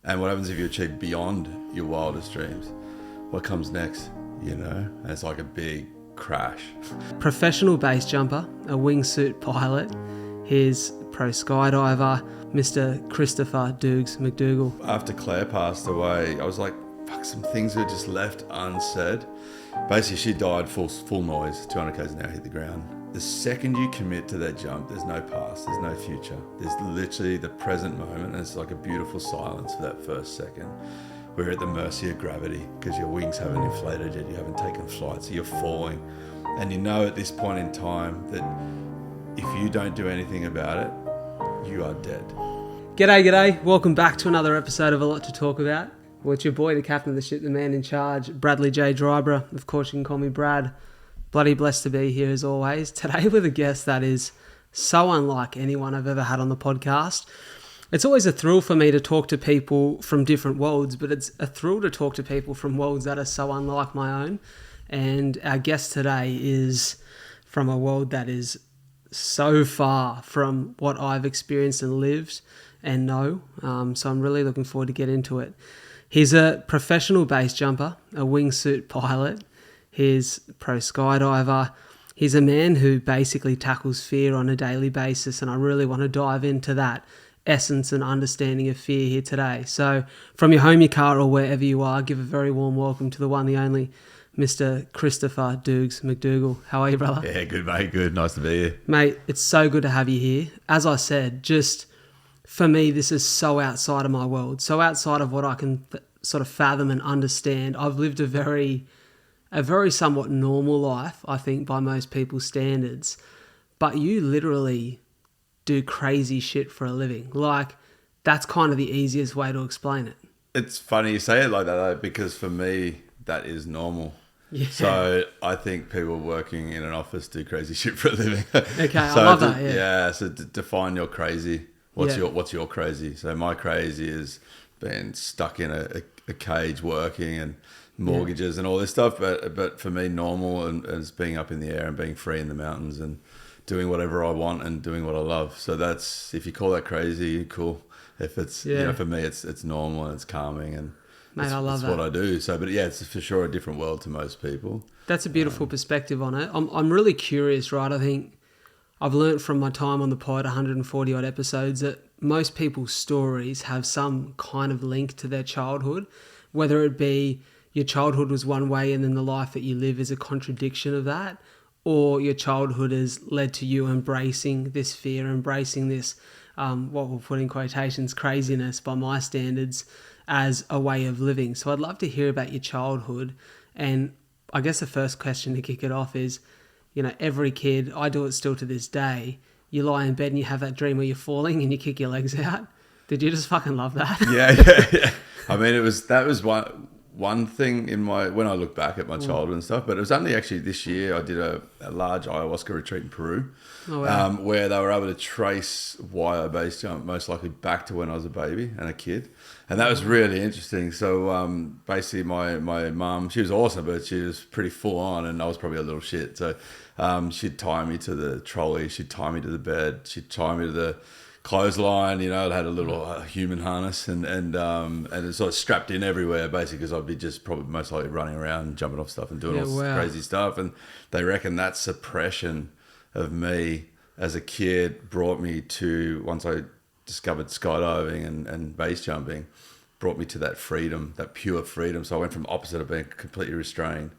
And what happens if you achieve beyond your wildest dreams? What comes next, And it's like a big crash. Professional base jumper, a wingsuit pilot, here's pro skydiver, Mr. Christopher Douggs Mcdougall. After Claire passed away, I was like, fuck, some things were just left unsaid. Basically, she died full noise, 200 k's an hour, hit the ground. The second you commit to that jump, there's no past, there's no future. There's literally the present moment, and it's like a beautiful silence for that first second. We're at the mercy of gravity because your wings haven't inflated yet, you haven't taken flight, so you're falling. And you know at this point in time that if you don't do anything about it, you are dead. G'day. Welcome back to another episode of A Lot to Talk About. Well, it's your boy, the captain of the ship, the man in charge, Bradley J. Dryborough. Of course, you can call me Brad. Bloody blessed to be here as always. Today with a guest that is so unlike anyone I've ever had on the podcast. It's always a thrill for me to talk to people from different worlds, but it's a thrill to talk to people from worlds that are so unlike my own. And our guest today is from a world that is so far from what I've experienced and lived and know. So I'm really looking forward to get into it. He's a professional base jumper, a wingsuit pilot. He's a pro skydiver. He's a man who basically tackles fear on a daily basis, and I really want to dive into that essence and understanding of fear here today. So from your home, your car, or wherever you are, give a very warm welcome to the one, the only, Mr. Christopher Douggs Mcdougall. How are you, brother? Yeah, good, mate. Good. Nice to be here. Mate, it's so good to have you here. As I said, just for me, this is so outside of my world, so outside of what I can sort of fathom and understand. I've lived a very somewhat normal life, I think, by most people's standards. But you literally do crazy shit for a living. Like, that's kind of the easiest way to explain it. It's funny you say it like that, though, because for me, that is normal. Yeah. So I think people working in an office do crazy shit for a living. Okay, So I love that, yeah. Yeah, so define your crazy. What's your crazy? So my crazy is being stuck in a cage working and mortgages and all this stuff. But for me, normal is being up in the air and being free in the mountains and doing whatever I want and doing what I love. So that's, if you call that crazy, cool. If it's, for me, it's normal and it's calming and Mate, I love that. what I do. So, but yeah, it's for sure a different world to most people. That's a beautiful perspective on it. I'm really curious, right? I think I've learnt from my time on the pod, 140 odd episodes, that most people's stories have some kind of link to their childhood, whether it be your childhood was one way and then the life that you live is a contradiction of that, or your childhood has led to you embracing this fear, embracing this, what we'll put in quotations, craziness by my standards, as a way of living. So I'd love to hear about your childhood. And I guess the first question to kick it off is, every kid, I do it still to this day, you lie in bed and you have that dream where you're falling and you kick your legs out. Did you just fucking love that? Yeah. I mean, that was one thing when I look back at my childhood and stuff, but it was only actually this year I did a large ayahuasca retreat in Peru. Oh, wow. Where they were able to trace why I base jump most likely back to when I was a baby and a kid. And that was really interesting. So basically my mum, she was awesome, but she was pretty full on and I was probably a little shit. So she'd tie me to the trolley, she'd tie me to the bed, she'd tie me to the clothesline, it had a little human harness and it's sort of strapped in everywhere basically because I'd be just probably most likely running around, jumping off stuff and doing all this crazy stuff. And they reckon that suppression of me as a kid brought me to, once I discovered skydiving and base jumping, brought me to that freedom, that pure freedom. So I went from opposite of being completely restrained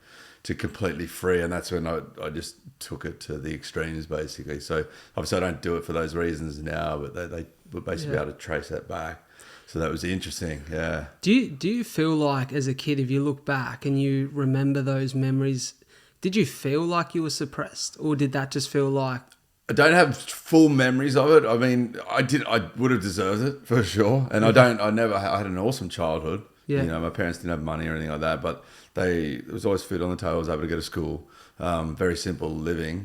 to completely free, and that's when I just took it to the extremes basically. So obviously I don't do it for those reasons now, but they were basically able to trace that back. So that was interesting, yeah. Do you feel like as a kid, if you look back and you remember those memories, did you feel like you were suppressed, or did that just feel like... I don't have full memories of it. I mean, I would have deserved it for sure. And I had an awesome childhood. Yeah. My parents didn't have money or anything like that, but there was always food on the table. I was able to go to school. Very simple living,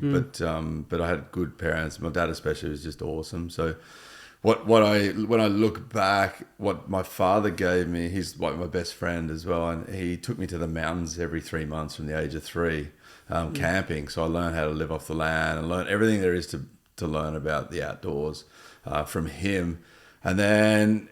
but I had good parents. My dad especially was just awesome. So when I look back, what my father gave me, he's like my best friend as well. And he took me to the mountains every 3 months from the age of 3. Camping. So I learned how to live off the land and learn everything there is to learn about the outdoors from him. And then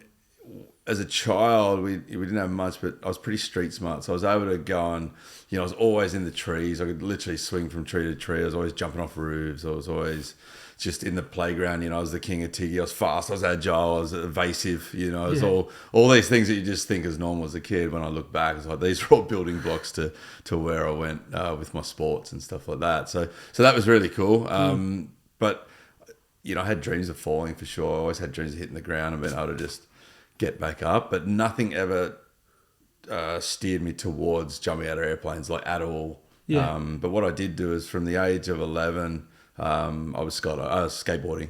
as a child, we didn't have much, but I was pretty street smart. So I was able to go and, I was always in the trees. I could literally swing from tree to tree. I was always jumping off roofs. I was always just in the playground. I was the king of Tiggy. I was fast. I was agile. I was evasive. I was all these things that you just think as normal as a kid. When I look back, it's like these are all building blocks to where I went with my sports and stuff like that. So that was really cool. But I had dreams of falling for sure. I always had dreams of hitting the ground and being able to just get back up, but nothing ever steered me towards jumping out of airplanes, like, at all. But what I did do is, from the age of 11, I was skateboarding.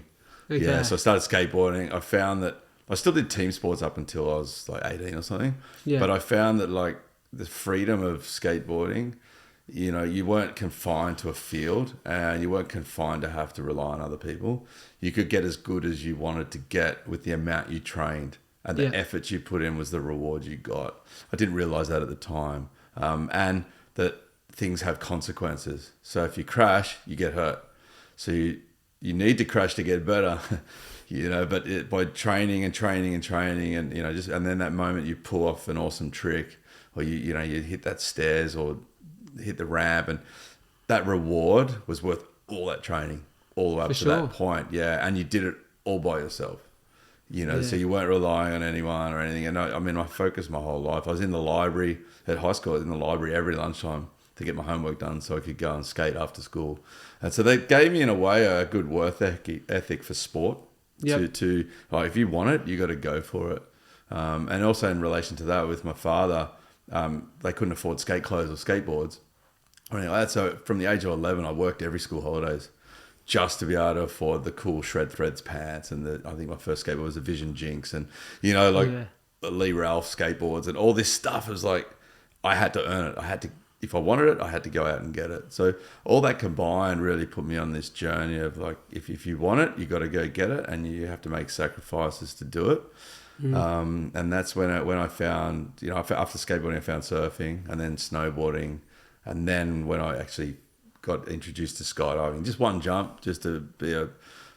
Okay. Yeah, so I started skateboarding. I found that I still did team sports up until I was like 18 or something. But I found that, like, the freedom of skateboarding, you weren't confined to a field, and you weren't confined to have to rely on other people. You could get as good as you wanted to get with the amount you trained. And the effort you put in was the reward you got. I didn't realize that at the time. And that things have consequences. So if you crash, you get hurt. So you need to crash to get better, but by training and training and training and, and then that moment you pull off an awesome trick, or you hit that stairs or hit the ramp, and that reward was worth all that training all the way up to that point. Yeah. And you did it all by yourself. So you weren't relying on anyone or anything. And I focused my whole life. I was in the library at high school, in the library every lunchtime to get my homework done so I could go and skate after school. And so they gave me, in a way, a good work ethic for sport. To like, if you want it, you got to go for it. And also in relation to that, with my father, they couldn't afford skate clothes or skateboards or anything like that. So from the age of 11, I worked every school holidays just to be able to afford the cool Shred Threads pants. And I think my first skateboard was a Vision Jinx, and the Lee Ralph skateboards and all this stuff. It was like, I had to earn it. I had to, if I wanted it, I had to go out and get it. So all that combined really put me on this journey of, like, if you want it, you got to go get it, and you have to make sacrifices to do it. And that's when I found, after skateboarding, I found surfing, and then snowboarding, and then when I actually got introduced to skydiving, just one jump, just to be a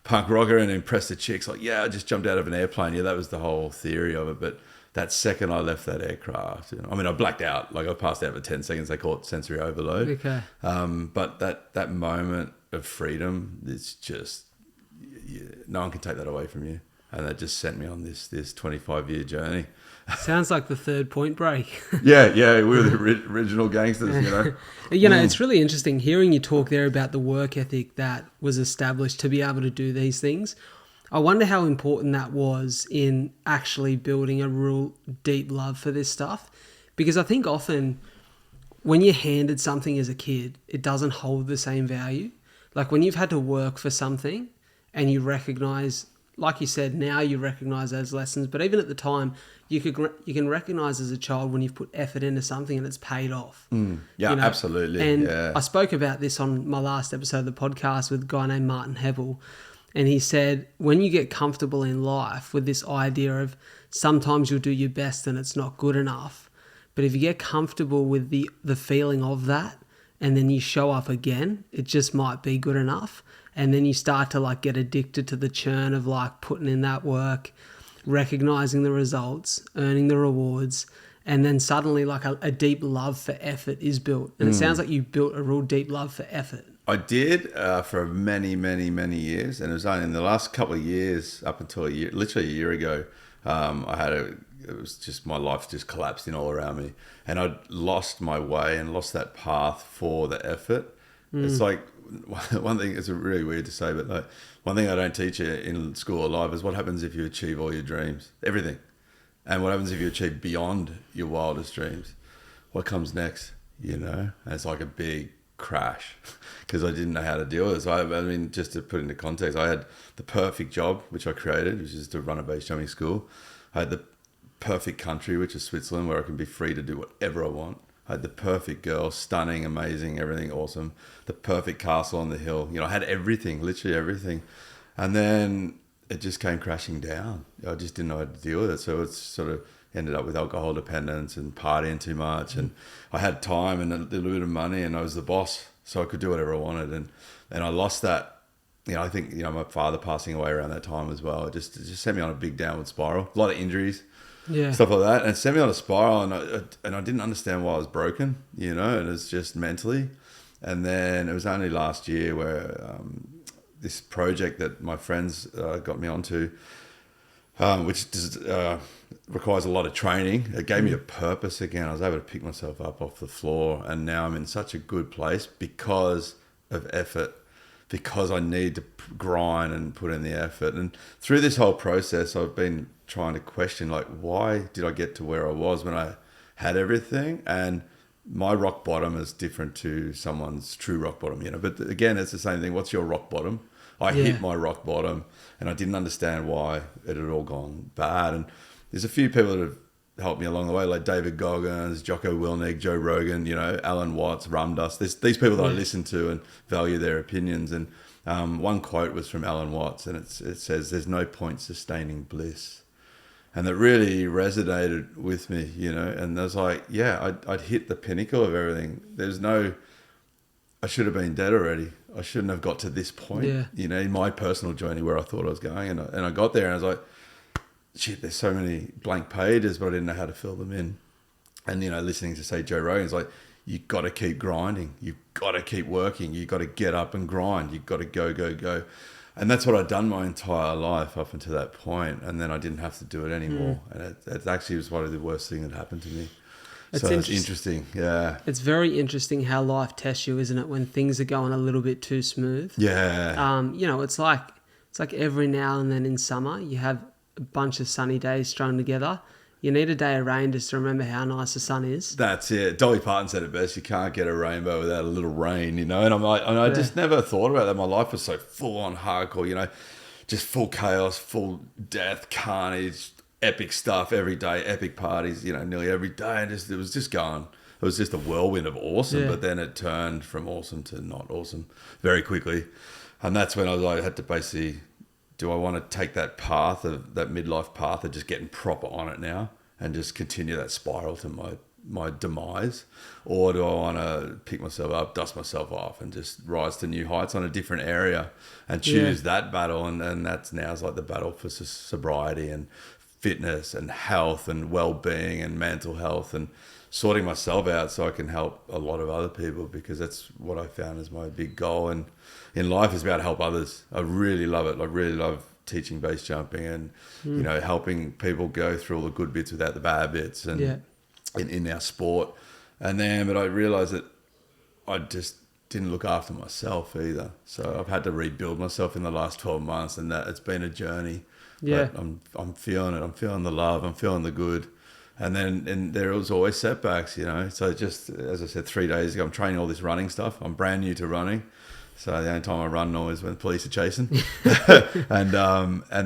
punk rocker and impress the chicks. Like, I just jumped out of an airplane. Yeah, that was the whole theory of it. But that second I left that aircraft, I blacked out. Like, I passed out for 10 seconds. They call it sensory overload. Okay. But that moment of freedom, it's just, no one can take that away from you. And that just sent me on this 25-year journey. Sounds like the Third Point Break. Yeah, we were the original gangsters, It's really interesting hearing you talk there about the work ethic that was established to be able to do these things. I wonder how important that was in actually building a real deep love for this stuff. Because I think often when you're handed something as a kid, it doesn't hold the same value. Like, when you've had to work for something and you recognize, like you said, now you recognize those lessons, but even at the time, you can recognize as a child when you've put effort into something and it's paid off. Absolutely. And I spoke about this on my last episode of the podcast with a guy named Martin Hevel, and he said, when you get comfortable in life with this idea of sometimes you'll do your best and it's not good enough, but if you get comfortable with the feeling of that, and then you show up again, it just might be good enough. And then you start to, like, get addicted to the churn of, like, putting in that work, recognizing the results, earning the rewards, and then suddenly, like, a deep love for effort is built. And it sounds like you built a real deep love for effort. I did for many, many, many years. And it was only in the last couple of years, up until literally a year ago, it was just, my life just collapsed in all around me. And I'd lost my way and lost that path for the effort. It's like, one thing, it's really weird to say, but like, one thing I don't teach you in school or life is what happens if you achieve all your dreams, everything. And what happens if you achieve beyond your wildest dreams? What comes next, And it's like a big crash because I didn't know how to deal with it. So just to put into context, I had the perfect job, which I created, which is to run a base jumping school. I had the perfect country, which is Switzerland, where I can be free to do whatever I want. I had the perfect girl, stunning, amazing, everything awesome. The perfect castle on the hill. I had everything, literally everything. And then it just came crashing down. I just didn't know how to deal with it. So it's sort of ended up with alcohol dependence and partying too much. And I had time and a little bit of money, and I was the boss, so I could do whatever I wanted. And I lost that. I think, my father passing away around that time as well. It just sent me on a big downward spiral. A lot of injuries. stuff like that, and it sent me on a spiral, and I didn't understand why I was broken, and it's just mentally. And then it was only last year where this project that my friends got me onto, which requires a lot of training, it gave me a purpose again. I was able to pick myself up off the floor, and now I'm in such a good place because of effort, because I need to grind and put in the effort. And through this whole process, I've been trying to question, like, why did I get to where I was when I had everything? And my rock bottom is different to someone's true rock bottom, But again, it's the same thing. What's your rock bottom? I hit my rock bottom, and I didn't understand why it had all gone bad. And there's a few people that have helped me along the way, like David Goggins, Jocko Willink, Joe Rogan, Alan Watts, Rumdust. There's these people that I listen to and value their opinions. And one quote was from Alan Watts, and it says, "There's no point sustaining bliss." And that really resonated with me, and I was like, yeah, I'd hit the pinnacle of everything. I should have been dead already. I shouldn't have got to this point, in my personal journey where I thought I was going. And I got there and I was like, shit, there's so many blank pages, but I didn't know how to fill them in. And, listening to, say, Joe Rogan, it's like, you got to keep grinding. You've got to keep working. You've got to get up and grind. You've got to go. And that's what I'd done my entire life up until that point. And then I didn't have to do it anymore. And it actually was one of the worst things that happened to me. It's interesting. Yeah. It's very interesting how life tests you, isn't it? When things are going a little bit too smooth. Yeah. It's like every now and then in summer, you have a bunch of sunny days strung together. You need a day of rain just to remember how nice the sun is. That's it. Dolly Parton said it best. You can't get a rainbow without a little rain, And I'm like, I just never thought about that. My life was so full on hardcore, just full chaos, full death, carnage, epic stuff every day, epic parties, nearly every day. And it was just going. It was just a whirlwind of awesome. But then it turned from awesome to not awesome very quickly. And that's when I had to basically, do I want to take that path, that midlife path of just getting proper on it now and just continue that spiral to my demise? Or do I want to pick myself up, dust myself off and just rise to new heights on a different area and choose that battle? And that's now like the battle for sobriety and fitness and health and well-being and mental health and sorting myself out so I can help a lot of other people, because that's what I found is my big goal. And in life is about help others. I really love it. I really love teaching base jumping and, helping people go through all the good bits without the bad bits and in our sport. But I realized that I just didn't look after myself either. So I've had to rebuild myself in the last 12 months, and that it's been a journey. Yeah. But I'm feeling it. I'm feeling the love. I'm feeling the good. And there was always setbacks, So just, as I said, 3 days ago, I'm training all this running stuff. I'm brand new to running. So the only time I run now is when the police are chasing. and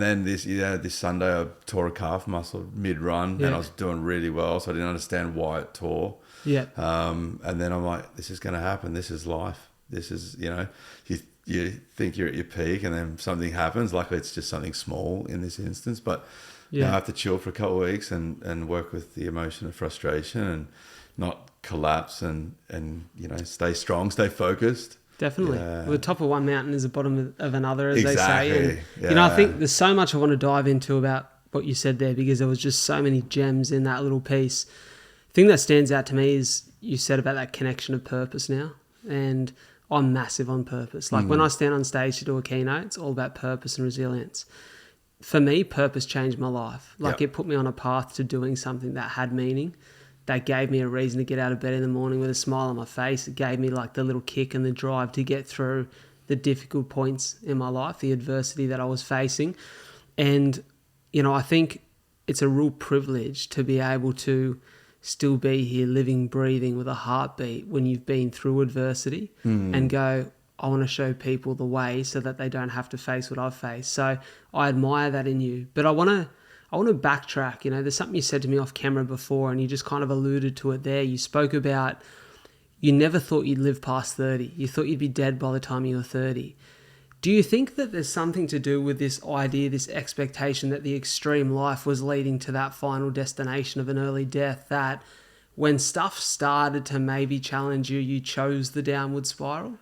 then this Sunday I tore a calf muscle mid-run and I was doing really well. So I didn't understand why it tore. Yeah. And then I'm like, this is going to happen. This is life. This is, you think you're at your peak and then something happens. Luckily, it's just something small in this instance. But I have to chill for a couple of weeks and work with the emotion of frustration and not collapse and stay strong, stay focused. Definitely. Yeah. Well, the top of one mountain is the bottom of another, as exactly. they say. And, I think there's so much I want to dive into about what you said there, because there was just so many gems in that little piece. The thing that stands out to me is you said about that connection of purpose now. And I'm massive on purpose. Like when I stand on stage to do a keynote, it's all about purpose and resilience. For me, purpose changed my life. Like it put me on a path to doing something that had meaning, that gave me a reason to get out of bed in the morning with a smile on my face. It gave me like the little kick and the drive to get through the difficult points in my life, the adversity that I was facing. And, I think it's a real privilege to be able to still be here living, breathing with a heartbeat when you've been through adversity and go, I want to show people the way so that they don't have to face what I've faced. So I admire that in you. But I want to backtrack. There's something you said to me off camera before, and you just kind of alluded to it there. You spoke about you never thought you'd live past 30. You thought you'd be dead by the time you were 30. Do you think that there's something to do with this idea, this expectation that the extreme life was leading to that final destination of an early death, that when stuff started to maybe challenge you, you chose the downward spiral?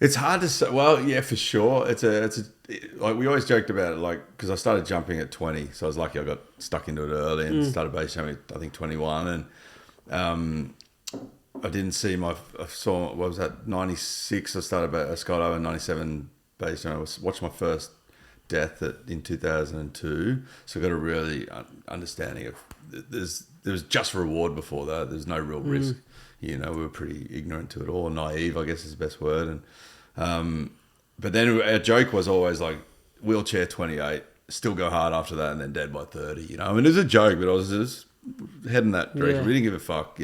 It's hard to say. Well, yeah, for sure. Like we always joked about it, like because I started jumping at 20, so I was lucky I got stuck into it early and started base jumping at, I think 21, and I didn't see I saw, what was that, 96, I started skydiving, 97 base jumping. I watched my first death in 2002, so I got a really understanding of, there was just reward before that. There's no real risk. We were pretty ignorant to it all, naive, I guess is the best word. And but then our joke was always like, wheelchair 28, still go hard after that, and then dead by 30. I mean, it was a joke, but I was just heading that direction. Yeah. We didn't give a fuck.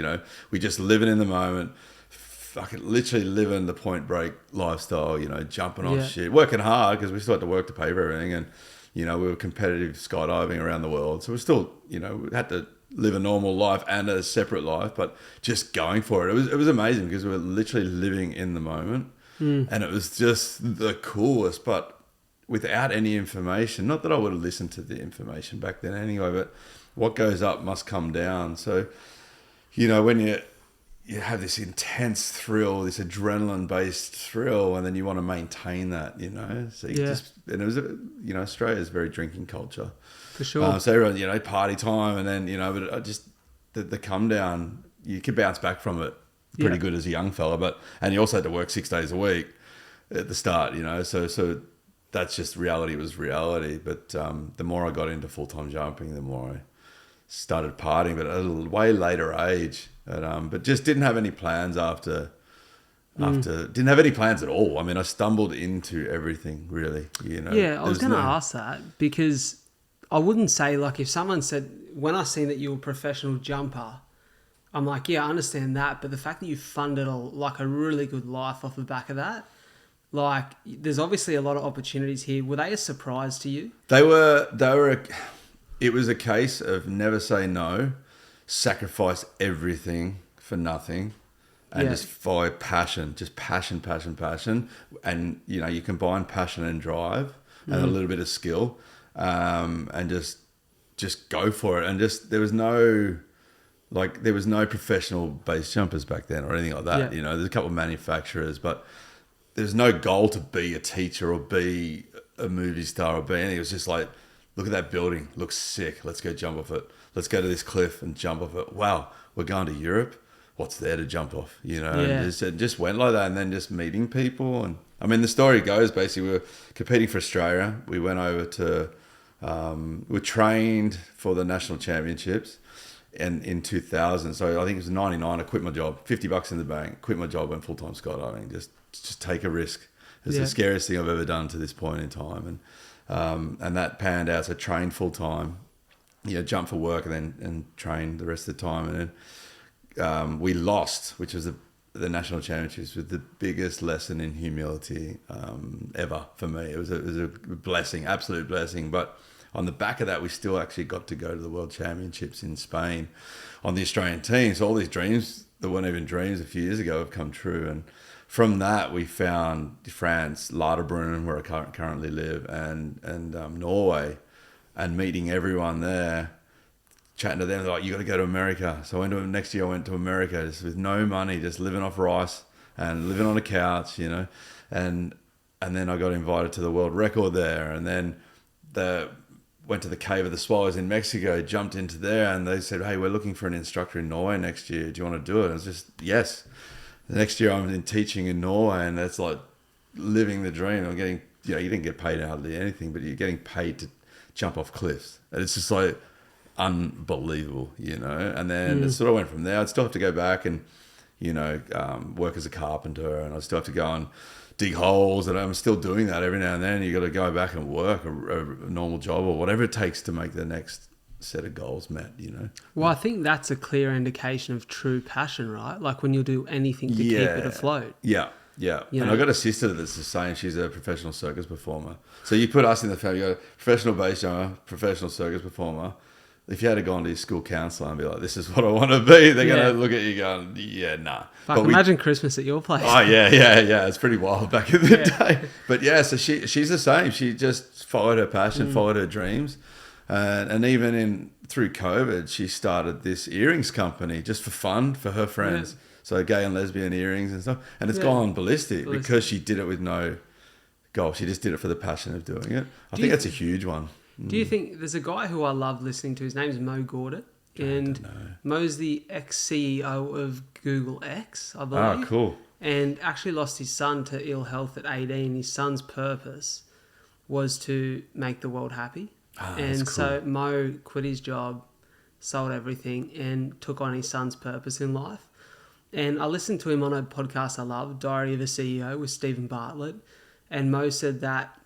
We just living in the moment, fucking literally living the Point Break lifestyle. Jumping on shit, working hard because we still had to work to pay for everything, and we were competitive skydiving around the world, so we still we had to live a normal life and a separate life, but just going for it. It was amazing because we were literally living in the moment, and it was just the coolest. But without any information, not that I would have listened to the information back then anyway, but what goes up must come down. So when you have this intense thrill, this adrenaline-based thrill, and then you want to maintain that, So and it was, Australia's very drinking culture. For sure. So everyone, party time, and then, but I just, the come down, you could bounce back from it pretty good as a young fella, and you also had to work 6 days a week at the start, so that's just reality was reality. But the more I got into full-time jumping, the more I started partying, but at a way later age. But just didn't have any plans didn't have any plans at all. I mean, I stumbled into everything, really. Yeah, I was going to ask that because I wouldn't say, like, if someone said, when I seen that you were a professional jumper, I'm like, yeah, I understand that. But the fact that you funded a really good life off the back of that, like, there's obviously a lot of opportunities here. Were they a surprise to you? It was a case of never say no, sacrifice everything for nothing, and just follow passion, just passion. And, you combine passion and drive and a little bit of skill, and just go for it. And there was no professional base jumpers back then or anything like that. There's a couple of manufacturers, but there's no goal to be a teacher or be a movie star or be anything. It was just like, look at that building, looks sick. Let's go jump off it. Let's go to this cliff and jump off it. Wow, we're going to Europe. What's there to jump off? And just went like that, and then just meeting people. And I mean, the story goes basically, we were competing for Australia. We went over to, we trained for the national championships, and in 2000. So I think it was 99. I quit my job, $50 in the bank. Quit my job, went full time skydiving. Just take a risk. It's the scariest thing I've ever done to this point in time, and that panned out. So trained full time, jump for work, and train the rest of the time, and then we lost, which was the national championships, with the biggest lesson in humility ever for me. It was a blessing, absolute blessing. But on the back of that, we still actually got to go to the World Championships in Spain on the Australian team. So all these dreams that weren't even dreams a few years ago have come true. And from that, we found France, Lauterbrunnen, where I currently live, and Norway, and meeting everyone there, chatting to them. They're like, you got to go to America. So next year I went to America just with no money, just living off rice and living on a couch, and then I got invited to the world record there, and then went to the Cave of the Swallows in Mexico, jumped into there, and they said, hey, we're looking for an instructor in Norway next year. Do you want to do it? And it's just, yes. The next year I'm in teaching in Norway, and that's like living the dream. I'm getting, you didn't get paid hardly anything, but you're getting paid to jump off cliffs. And it's just like unbelievable, And then it sort of went from there. I'd still have to go back and, work as a carpenter, and I still have to go and dig holes, and I'm still doing that every now and then. You got to go back and work a normal job or whatever it takes to make the next set of goals met, Well, I think that's a clear indication of true passion, right? Like when you'll do anything to keep it afloat. Yeah. And I got a sister that's the same. She's a professional circus performer. So you put us in the family, you got a professional base jumper, professional circus performer. If you had to go on to your school counsellor and be like, this is what I want to be, they're going to look at you going, yeah, nah. Fuck, imagine Christmas at your place. Oh, yeah. It's pretty wild back in the day. But yeah, so she's the same. She just followed her passion, followed her dreams. And even through COVID, she started this earrings company just for fun for her friends. Yeah. So gay and lesbian earrings and stuff. And it's Yeah. gone ballistic because she did it with no goal. She just did it for the passion of doing it. I think that's a huge one. Do you think there's a guy who I love listening to? His name's Mo Gordon. And Mo's the ex-CEO of Google X, I believe. Oh, cool. And actually lost his son to ill health at 18. His son's purpose was to make the world happy. And cool. So Mo quit his job, sold everything, and took on his son's purpose in life. And I listened to him on a podcast I love, Diary of a CEO, with Stephen Bartlett. And Mo said that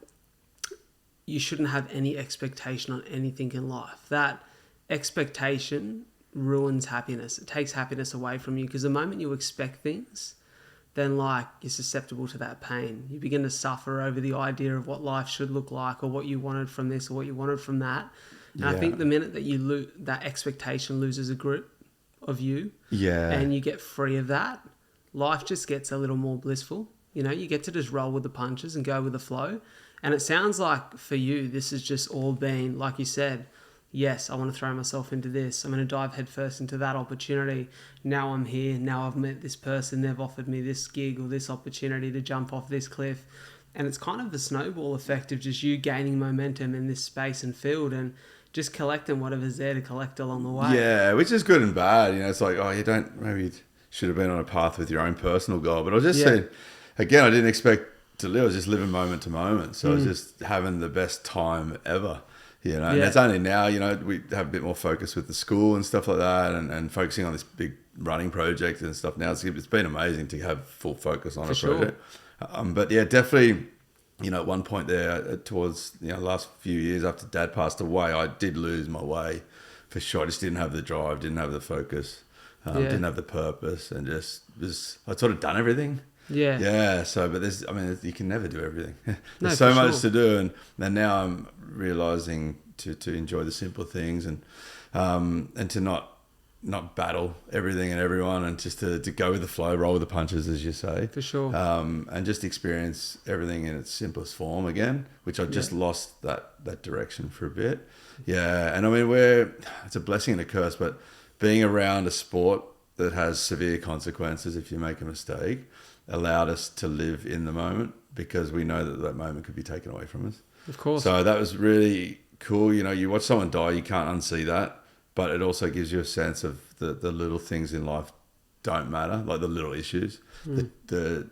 you shouldn't have any expectation on anything in life. That expectation ruins happiness. It takes happiness away from you, because the moment you expect things, then you're susceptible to that pain. You begin to suffer over the idea of what life should look like, or what you wanted from this or what you wanted from that. And I think the minute that that expectation loses a grip of you, and you get free of that, life just gets a little more blissful. You know, you get to just roll with the punches and go with the flow. And it sounds like for you, this has just all been, like you said, yes, I want to throw myself into this. I'm going to dive headfirst into that opportunity. Now I'm here. Now I've met this person. They've offered me this gig or this opportunity to jump off this cliff. And it's kind of the snowball effect of just you gaining momentum in this space and field, and just collecting whatever's there to collect along the way. Yeah, which is good and bad. You know, it's like, maybe you should have been on a path with your own personal goal. But I was just saying, again, I didn't expect to live. I was just living moment to moment. So I was just having the best time ever. You know, and it's only now, you know, we have a bit more focus with the school and stuff like that, and focusing on this big running project and stuff now. It's been amazing to have full focus on project. But yeah, definitely, you know, at one point there towards, you know, last few years after Dad passed away, I did lose my way for sure. I just didn't have the drive, didn't have the focus, didn't have the purpose, and I'd sort of done everything. Yeah. So, but you can never do everything. There's so much to do, and now I'm realizing to enjoy the simple things, and to not battle everything and everyone, and just to go with the flow, roll with the punches, as you say. For sure. And just experience everything in its simplest form again, which I just lost that direction for a bit. Yeah, and I mean, it's a blessing and a curse, but being around a sport that has severe consequences if you make a mistake allowed us to live in the moment, because we know that moment could be taken away from us. Of course. So that was really cool. You know, you watch someone die, you can't unsee that, but it also gives you a sense of the little things in life don't matter, like the little issues, the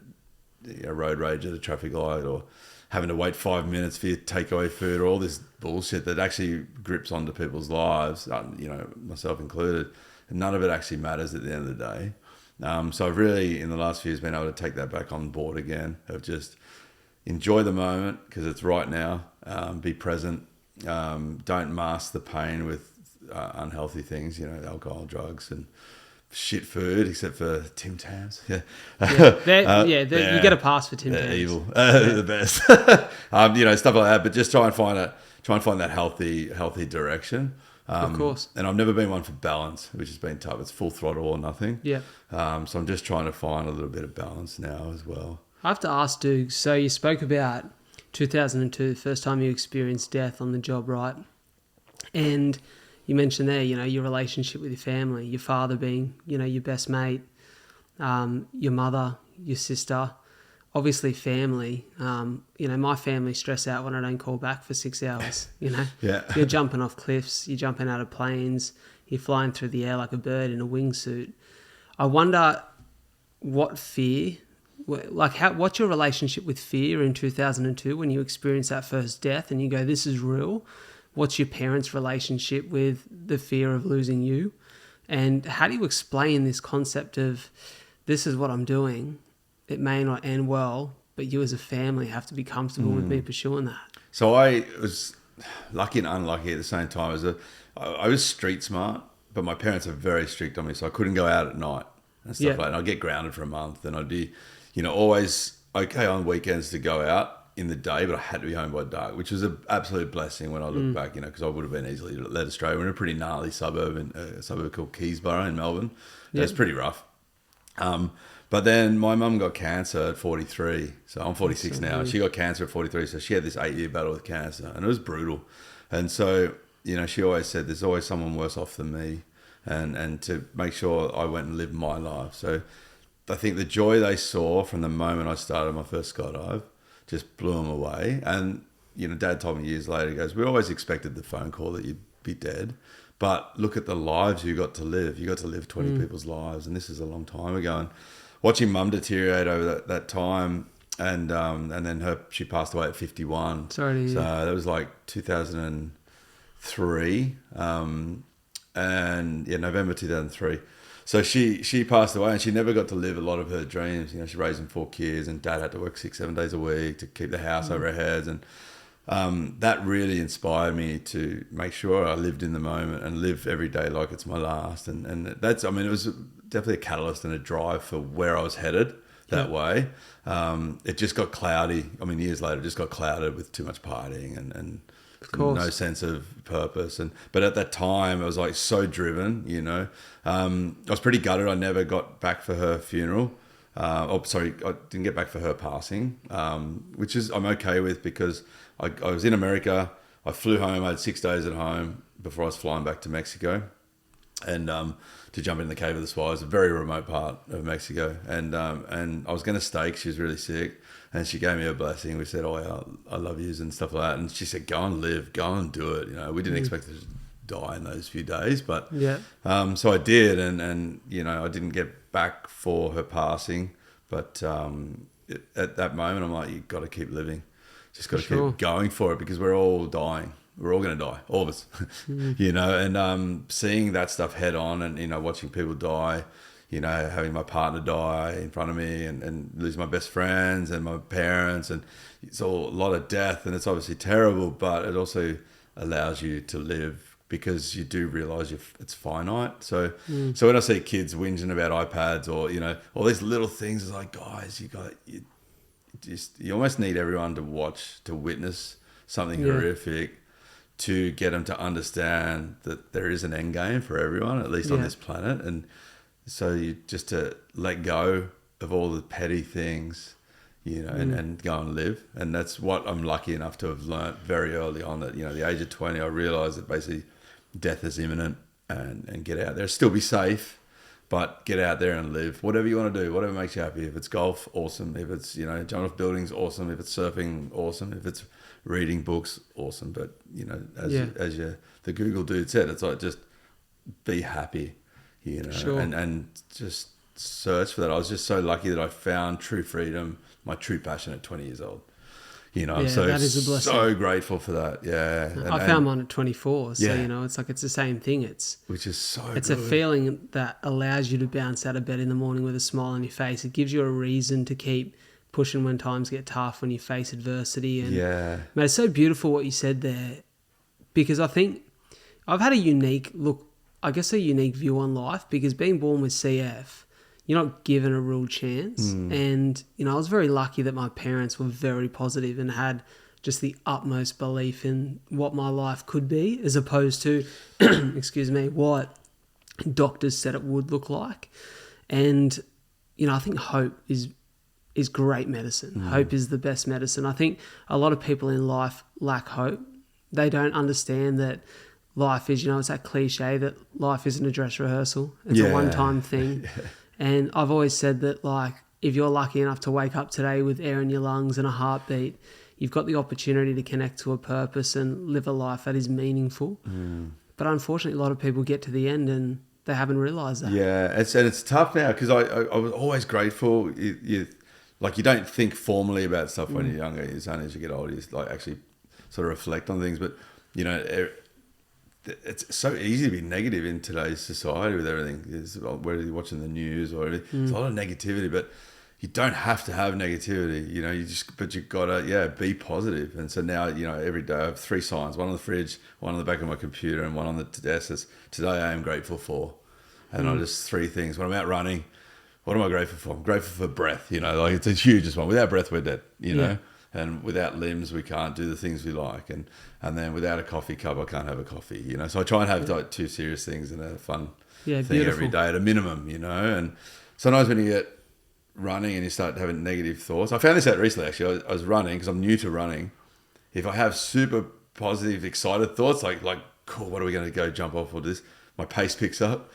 road rage at a traffic light, or having to wait 5 minutes for your takeaway food, or all this bullshit that actually grips onto people's lives, you know, myself included. And none of it actually matters at the end of the day. So I've really, in the last few years, been able to take that back on board again, of just enjoy the moment because it's right now. Be present. Don't mask the pain with unhealthy things, you know, alcohol, drugs, and shit food, except for Tim Tams. You get a pass for Tim Tams. Evil, the best. You know, stuff like that. But just try and find that healthy direction. Of course. And I've never been one for balance, which has been tough. It's full throttle or nothing. Yeah. So I'm just trying to find a little bit of balance now as well. I have to ask, Douggs, so you spoke about 2002, the first time you experienced death on the job, right? And you mentioned there, you know, your relationship with your family, your father being, you know, your best mate, your mother, your sister, obviously family. You know, my family stress out when I don't call back for 6 hours, you know. Yeah. You're jumping off cliffs, you're jumping out of planes, you're flying through the air like a bird in a wingsuit. I wonder what's your relationship with fear in 2002 when you experience that first death and you go, this is real? What's your parents' relationship with the fear of losing you? And how do you explain this concept of, this is what I'm doing, it may not end well, but you as a family have to be comfortable with me pursuing that? So I was lucky and unlucky at the same time. I was street smart, but my parents are very strict on me, so I couldn't go out at night and stuff like that. And I'd get grounded for a month, and I'd be, you know, always okay on weekends to go out in the day, but I had to be home by dark, which was an absolute blessing when I look back, you know, because I would have been easily led astray. We're in a pretty gnarly suburb, a suburb called Keysborough in Melbourne. Yeah. It's pretty rough. But then my mum got cancer at 43. So I'm 46 now. She got cancer at 43. So she had this 8-year battle with cancer, and it was brutal. And so, she always said there's always someone worse off than me, and to make sure I went and lived my life. So I think the joy they saw from the moment I started my first skydive just blew them away. And, Dad told me years later, he goes, we always expected the phone call that you'd be dead, but look at the lives you got to live. You got to live 20 people's lives, and this is a long time ago. And watching Mum deteriorate over that time, and then she passed away at 51. Sorry to hear. So that was like 2003, November 2003. So she passed away, and she never got to live a lot of her dreams. She raised 4 kids, and Dad had to work 6-7 days a week to keep the house over our heads. And that really inspired me to make sure I lived in the moment and live every day like it's my last. And that's, it was definitely a catalyst and a drive for where I was headed that way. It just got cloudy. Years later, it just got clouded with too much partying and no sense of purpose. But at that time, I was like so driven, I was pretty gutted. I never got back for her funeral. I didn't get back for her passing, which is I'm okay with, because I was in America. I flew home. I had 6 days at home before I was flying back to Mexico, and to jump in the Cave of the Spiders, a very remote part of Mexico. And I was going to stay 'cause she was really sick, and she gave me a blessing. We said, "Oh, yeah, I love yous," and stuff like that. And she said, "Go and live, go and do it." We didn't expect her to die in those few days, but so I did, and I didn't get back for her passing, but at that moment, I'm like, you've got to keep living, just got to keep going for it, because we're all dying. We're all going to die, all of us, and seeing that stuff head on, and, watching people die, having my partner die in front of me, and lose my best friends and my parents, and it's all a lot of death, and it's obviously terrible, but it also allows you to live, because you do realize it's finite. So when I see kids whinging about iPads or, all these little things, it's like, guys, you almost need everyone to witness something horrific to get them to understand that there is an end game for everyone, at least on this planet. And so you just to let go of all the petty things, and go and live. And that's what I'm lucky enough to have learnt very early on, that, the age of 20, I realised that basically death is imminent, and get out there. Still be safe, but get out there and live. Whatever you want to do, whatever makes you happy. If it's golf, awesome. If it's, jumping off buildings, awesome. If it's surfing, awesome. If it's reading books, awesome. But, the Google dude said, it's like, just be happy, and just search for that. I was just so lucky that I found true freedom, my true passion at 20 years old. So that is a blessing. So grateful for that. Yeah. I found mine at 24. So, it's like, it's the same thing. Which is so It's good. a feeling that allows you to bounce out of bed in the morning with a smile on your face. It gives you a reason to keep pushing when times get tough, when you face adversity. And mate, it's so beautiful what you said there, because I think I've had a unique view on life, because being born with CF, you're not given a real chance. And, I was very lucky that my parents were very positive and had just the utmost belief in what my life could be, as opposed to, what doctors said it would look like. And, I think hope is great medicine. Hope is the best medicine. I think a lot of people in life lack hope. They don't understand that life is, it's that cliche that life isn't a dress rehearsal. It's a one-time thing. And I've always said that, like, if you're lucky enough to wake up today with air in your lungs and a heartbeat, you've got the opportunity to connect to a purpose and live a life that is meaningful. But unfortunately, a lot of people get to the end and they haven't realised that. Yeah, it's tough now, because I was always grateful. You don't think formally about stuff when you're younger. It's only as you get older, you like actually sort of reflect on things. But, it's so easy to be negative in today's society with everything. Whether you're watching the news or anything, there's a lot of negativity, but you don't have to have negativity, but you've got to, be positive. And so now, every day I have 3 signs, one on the fridge, one on the back of my computer, and one on the desk. That's, today I am grateful for. And I just 3 things. When I'm out running, what am I grateful for? I'm grateful for breath, it's the hugest one. Without breath, we're dead, and without limbs, we can't do the things we like. And then without a coffee cup, I can't have a coffee, So I try and have like 2 serious things and a fun thing beautiful. every day at a minimum, And sometimes when you get running and you start having negative thoughts, I found this out recently, actually. I was running, because I'm new to running. If I have super positive, excited thoughts, like cool, what are we going to go jump off or this? My pace picks up.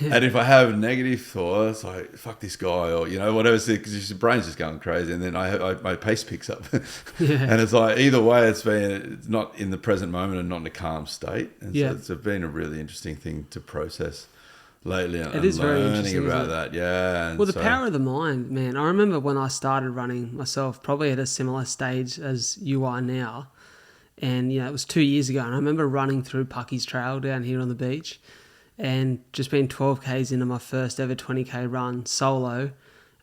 And if I have negative thoughts, like, fuck this guy, or, whatever, because your brain's just going crazy, and then my pace picks up. And it's like, either way, it's not in the present moment and not in a calm state. And so it's been a really interesting thing to process lately. It is very interesting about that, yeah. And well, the power of the mind, man. I remember when I started running myself, probably at a similar stage as you are now. And, it was 2 years ago, and I remember running through Pucky's Trail down here on the beach, and just being 12 Ks into my first ever 20K run solo,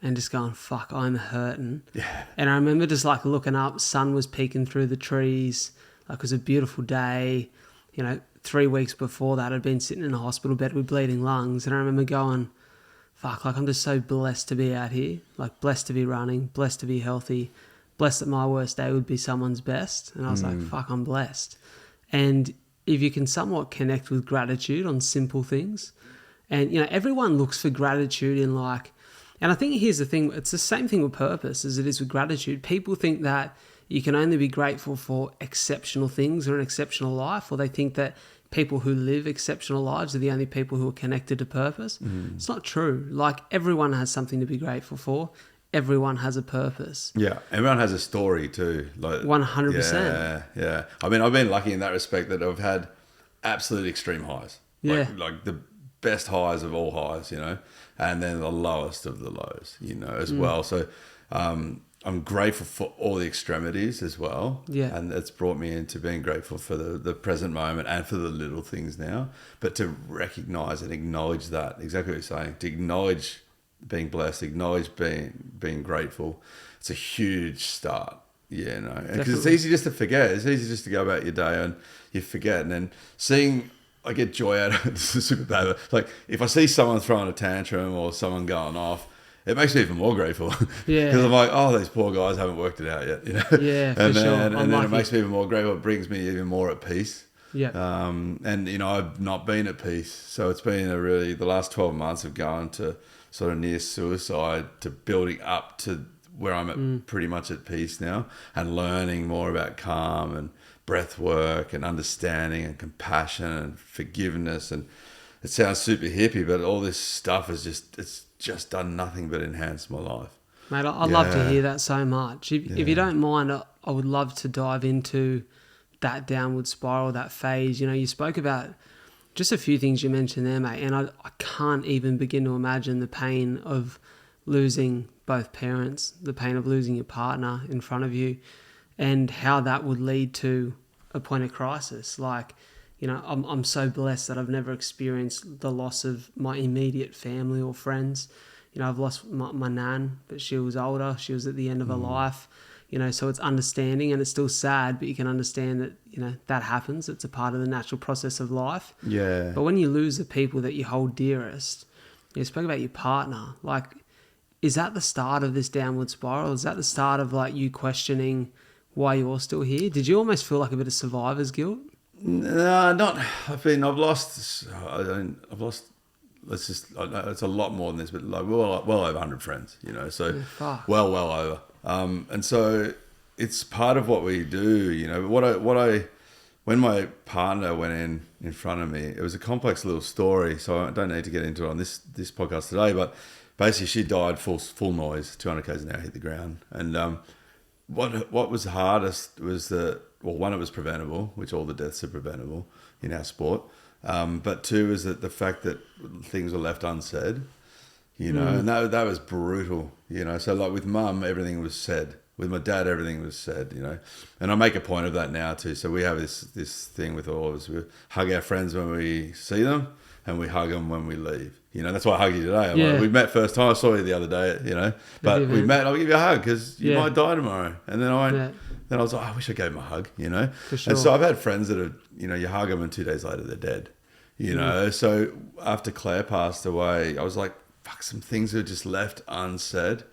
and just going, fuck, I'm hurting. Yeah. And I remember just like looking up, sun was peeking through the trees, like it was a beautiful day. 3 weeks before that, I'd been sitting in a hospital bed with bleeding lungs, and I remember going, fuck, like I'm just so blessed to be out here, like blessed to be running, blessed to be healthy, blessed that my worst day would be someone's best. And I was like, fuck, I'm blessed. And if you can somewhat connect with gratitude on simple things, and everyone looks for gratitude in and I think here's the thing, it's the same thing with purpose as it is with gratitude. People think that you can only be grateful for exceptional things or an exceptional life, or they think that people who live exceptional lives are the only people who are connected to purpose. It's not true. Like, everyone has something to be grateful for. Everyone has a purpose. Yeah, everyone has a story too. Like 100%. Yeah. I mean, I've been lucky in that respect that I've had absolute extreme highs. Yeah. Like the best highs of all highs, and then the lowest of the lows, as well. So I'm grateful for all the extremities as well. Yeah. And it's brought me into being grateful for the present moment and for the little things now. But to recognize and acknowledge that, exactly what you're saying, to acknowledge being blessed, acknowledge being grateful, it's a huge start. Because it's easy just to forget. It's easy just to go about your day and you forget. And then I get joy out of it. This is super bad, but like if I see someone throwing a tantrum or someone going off, it makes me even more grateful. Yeah. Because I'm like, oh, these poor guys haven't worked it out yet. Yeah, and for sure. And then it makes me even more grateful. It brings me even more at peace. Yeah. And I've not been at peace. So it's been the last 12 months of going to sort of near suicide to building up to where I'm at pretty much at peace now, and learning more about calm and breath work and understanding and compassion and forgiveness. And it sounds super hippie, but all this stuff it's just done nothing but enhance my life. Mate, I'd love to hear that so much. If you don't mind, I would love to dive into that downward spiral, that phase. You spoke about just a few things you mentioned there, mate, and I can't even begin to imagine the pain of losing both parents, the pain of losing your partner in front of you, and how that would lead to a point of crisis. Like, I'm so blessed that I've never experienced the loss of my immediate family or friends. I've lost my nan, but she was older. She was at the end of her life. So it's understanding, and it's still sad, but you can understand that, that happens. It's a part of the natural process of life. Yeah. But when you lose the people that you hold dearest, you spoke about your partner, like, is that the start of this downward spiral? Is that the start of like you questioning why you're still here? Did you almost feel like a bit of survivor's guilt? No, not. I've lost, it's a lot more than this, but like well over 100 friends, so well over. And so it's part of what we do, when my partner went in front of me, it was a complex little story, so I don't need to get into it on this podcast today, but basically she died full noise, 200 k's an hour, hit the ground. And what was hardest was one, it was preventable, which all the deaths are preventable in our sport. But two is that the fact that things were left unsaid, and that was brutal, So like with mum, everything was said. With my dad, everything was said, And I make a point of that now too. So we have this thing with all of us. We hug our friends when we see them, and we hug them when we leave. That's why I hugged you today. Like, we met first time. I saw you the other day, But we met. I'll give you a hug because you might die tomorrow. And then Then I was like, I wish I gave him a hug, For sure. And so I've had friends that have, you hug them and 2 days later they're dead, So after Claire passed away, I was like, fuck, some things are just left unsaid.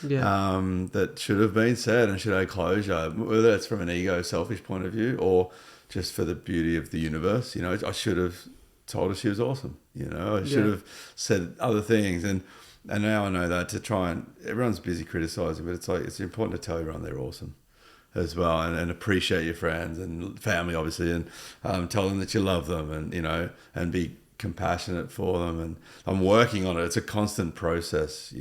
That should have been said and should have closure, whether it's from an ego, selfish point of view, or just for the beauty of the universe. I should have told her she was awesome. I should have said other things, and now I know that to try and everyone's busy criticizing, but it's like it's important to tell everyone they're awesome. as well, and appreciate your friends and family, obviously, and tell them that you love them, and and be compassionate for them. And I'm working on it. It's a constant process,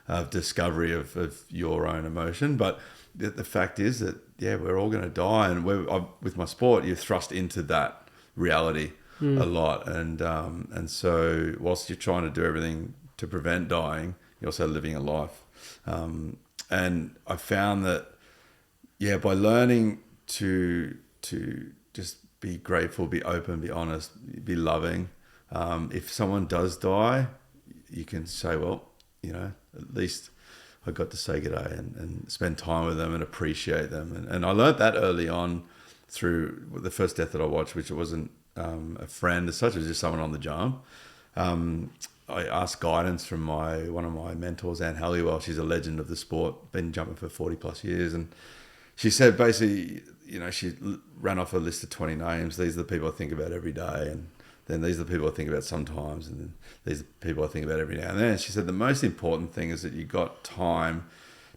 of discovery of your own emotion. But the fact is that we're all going to die, and with my sport, you're thrust into that reality a lot, and so whilst you're trying to do everything to prevent dying, you're also living a life. And I found that, by learning to just be grateful, be open, be honest, be loving. If someone does die, you can say, well, at least I got to say g'day and spend time with them and appreciate them. And I learned that early on through the first death that I watched, which it wasn't a friend as such, it was just someone on the jump. I asked guidance from one of my mentors, Anne Halliwell. She's a legend of the sport, been jumping for 40 plus years. And she said basically, she ran off a list of 20 names. These are the people I think about every day. And then these are the people I think about sometimes. And then these are the people I think about every now and then. She said the most important thing is that you got time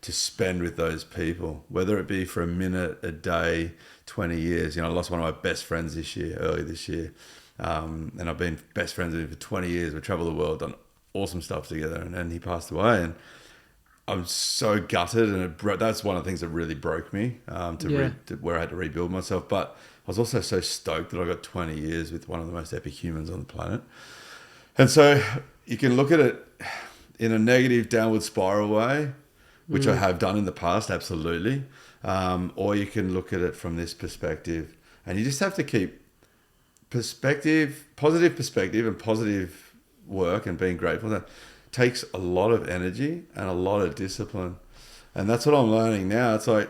to spend with those people, whether it be for a minute, a day, 20 years. I lost one of my best friends early this year. And I've been best friends with him for 20 years. We traveled the world, done awesome stuff together, and he passed away. And I'm so gutted, and that's one of the things that really broke me, where I had to rebuild myself. But I was also so stoked that I got 20 years with one of the most epic humans on the planet. And so you can look at it in a negative downward spiral way, which I have done in the past, absolutely. Or you can look at it from this perspective, and you just have to keep positive perspective and positive work and being grateful. That takes a lot of energy and a lot of discipline. And that's what I'm learning now. It's like,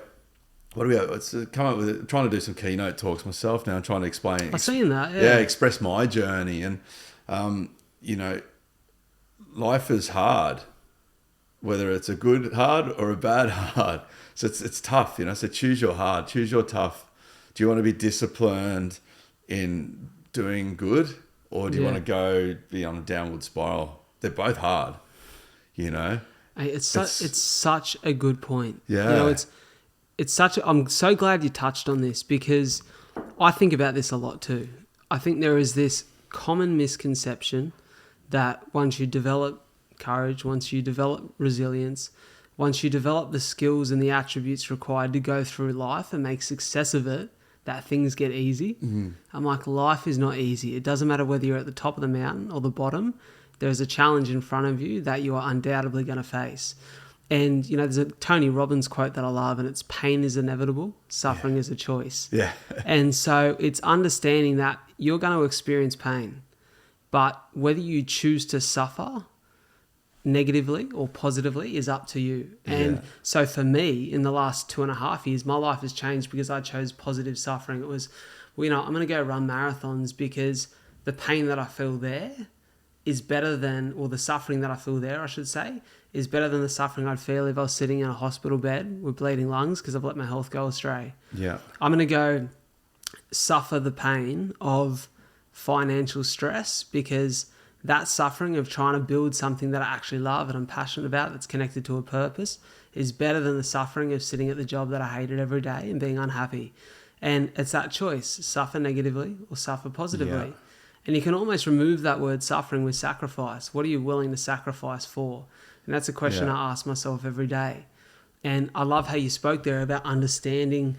let's come up with it. I'm trying to do some keynote talks myself now. I'm trying to explain. I've seen that. Yeah. Express my journey. And, life is hard, whether it's a good hard or a bad hard. So it's tough, so choose your hard, choose your tough. Do you want to be disciplined in doing good, or do you want to go be on a downward spiral? They're both hard, It's such a good point. Yeah. I'm so glad you touched on this, because I think about this a lot too. I think there is this common misconception that once you develop courage, once you develop resilience, once you develop the skills and the attributes required to go through life and make success of it, that things get easy. I'm like, life is not easy. It doesn't matter whether you're at the top of the mountain or the bottom. There's a challenge in front of you that you are undoubtedly going to face. And, there's a Tony Robbins quote that I love, and it's pain is inevitable, suffering is a choice. Yeah. And so it's understanding that you're going to experience pain, but whether you choose to suffer negatively or positively is up to you. And so for me, in the last 2.5 years, my life has changed because I chose positive suffering. It was, I'm going to go run marathons because the pain that I feel there is better than, or the suffering that I feel there, I should say, is better than the suffering I'd feel if I was sitting in a hospital bed with bleeding lungs because I've let my health go astray. Yeah. I'm going to go suffer the pain of financial stress because that suffering of trying to build something that I actually love and I'm passionate about that's connected to a purpose is better than the suffering of sitting at the job that I hated every day and being unhappy. And it's that choice, suffer negatively or suffer positively. Yeah. And you can almost remove that word suffering with sacrifice. What are you willing to sacrifice for? And that's a question I ask myself every day. And I love how you spoke there about understanding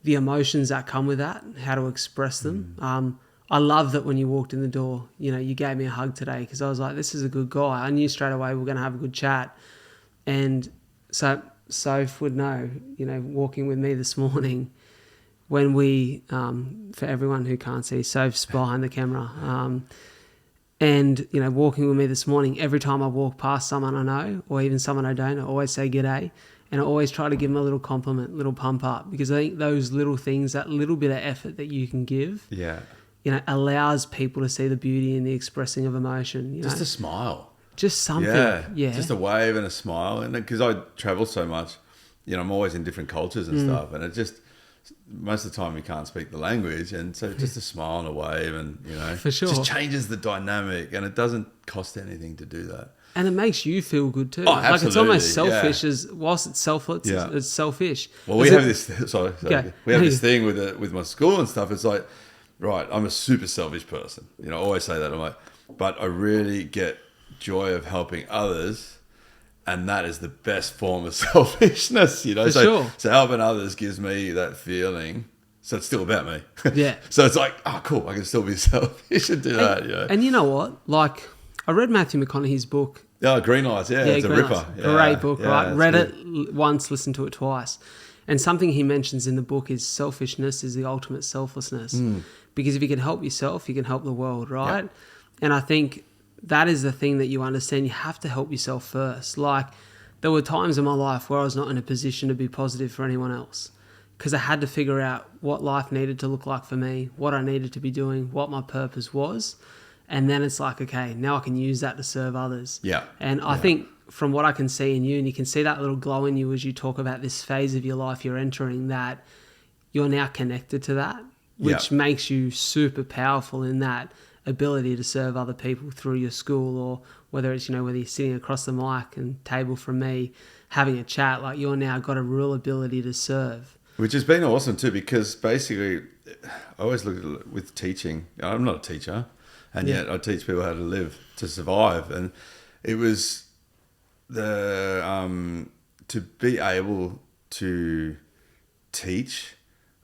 the emotions that come with that, how to express them. I love that when you walked in the door, you gave me a hug today because I was like, this is a good guy. I knew straight away we were going to have a good chat. And so Soph would know, walking with me this morning when we, for everyone who can't see, Soph's behind the camera. And, walking with me this morning, every time I walk past someone I know or even someone I don't, I always say g'day. And I always try to give them a little compliment, little pump up, because I think those little things, that little bit of effort that you can give, allows people to see the beauty in the expressing of emotion. Just a smile. Just something. Yeah. Just a wave and a smile. And because I travel so much, I'm always in different cultures and stuff. And it just most of the time we can't speak the language, and so just a smile and a wave, and For sure. just changes the dynamic, and it doesn't cost anything to do that. And it makes you feel good too. Oh, Like it's absolutely, almost selfish yeah. as whilst it's selfless, Yeah. it's selfish. Well, we have this. Sorry, Okay. we have this thing with my school and stuff. It's like, right, I'm a super selfish person. I always say that. I'm like, but I really get joy of helping others. And that is the best form of selfishness, For sure. So helping others gives me that feeling. So it's still about me. Yeah. So it's like, oh, cool. I can still be selfish and do that. And you know what? Like, I read Matthew McConaughey's book. Oh, Green Lights. Yeah, it's a Green ripper. Lights. Yeah, Great book, yeah, right? Read good. it once, listened to it twice. And something he mentions in the book is selfishness is the ultimate selflessness. Because if you can help yourself, you can help the world, right? Yep. And I think that is the thing that you understand. You have to help yourself first. Like, there were times in my life where I was not in a position to be positive for anyone else because I had to figure out what life needed to look like for me, what I needed to be doing, what my purpose was. And then it's like, okay, now I can use that to serve others. Yeah. And I think from what I can see in you, and you can see that little glow in you as you talk about this phase of your life you're entering, that you're now connected to that, which makes you super powerful in that ability to serve other people through your school, or whether it's, whether you're sitting across the mic and table from me, having a chat, like you're now got a real ability to serve. Which has been awesome too, because basically I always look at it with teaching. I'm not a teacher, and yet I teach people how to live, to survive. And it was to be able to teach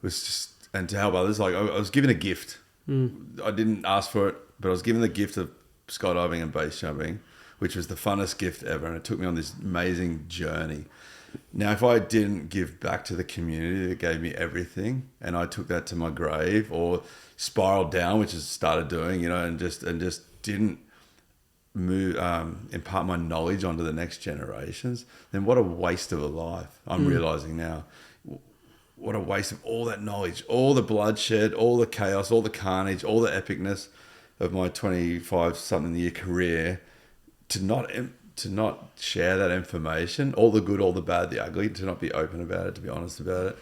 was just, and to help others. Like I was given a gift. I didn't ask for it, but I was given the gift of skydiving and base jumping, which was the funnest gift ever. And it took me on this amazing journey. Now, if I didn't give back to the community that gave me everything, and I took that to my grave or spiraled down, which I started doing, and just didn't move, impart my knowledge onto the next generations, then what a waste of a life. I'm realizing now. What a waste of all that knowledge, all the bloodshed, all the chaos, all the carnage, all the epicness of my 25-something year career to not share that information, all the good, all the bad, the ugly, to not be open about it, to be honest about it.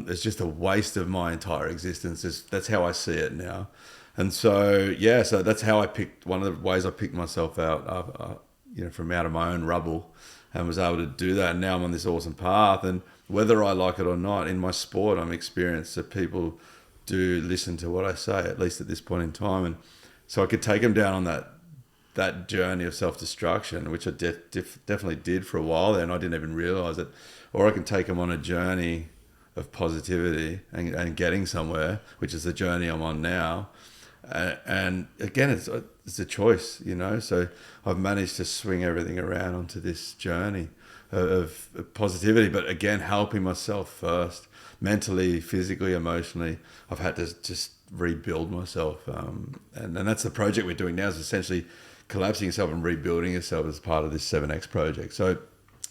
It's just a waste of my entire existence. That's how I see it now. And so that's how I picked, one of the ways I picked myself out, from out of my own rubble, and was able to do that. And now I'm on this awesome path. And whether I like it or not, in my sport, I'm experienced that people do listen to what I say, at least at this point in time. And so I could take them down on that journey of self-destruction, which I definitely did for a while there, and I didn't even realize it. Or I can take them on a journey of positivity and getting somewhere, which is the journey I'm on now. And again, it's a choice, So I've managed to swing everything around onto this journey of positivity, but again, helping myself first, mentally, physically, emotionally. I've had to just rebuild myself, and that's the project we're doing now, is essentially collapsing yourself and rebuilding yourself as part of this 7X project. So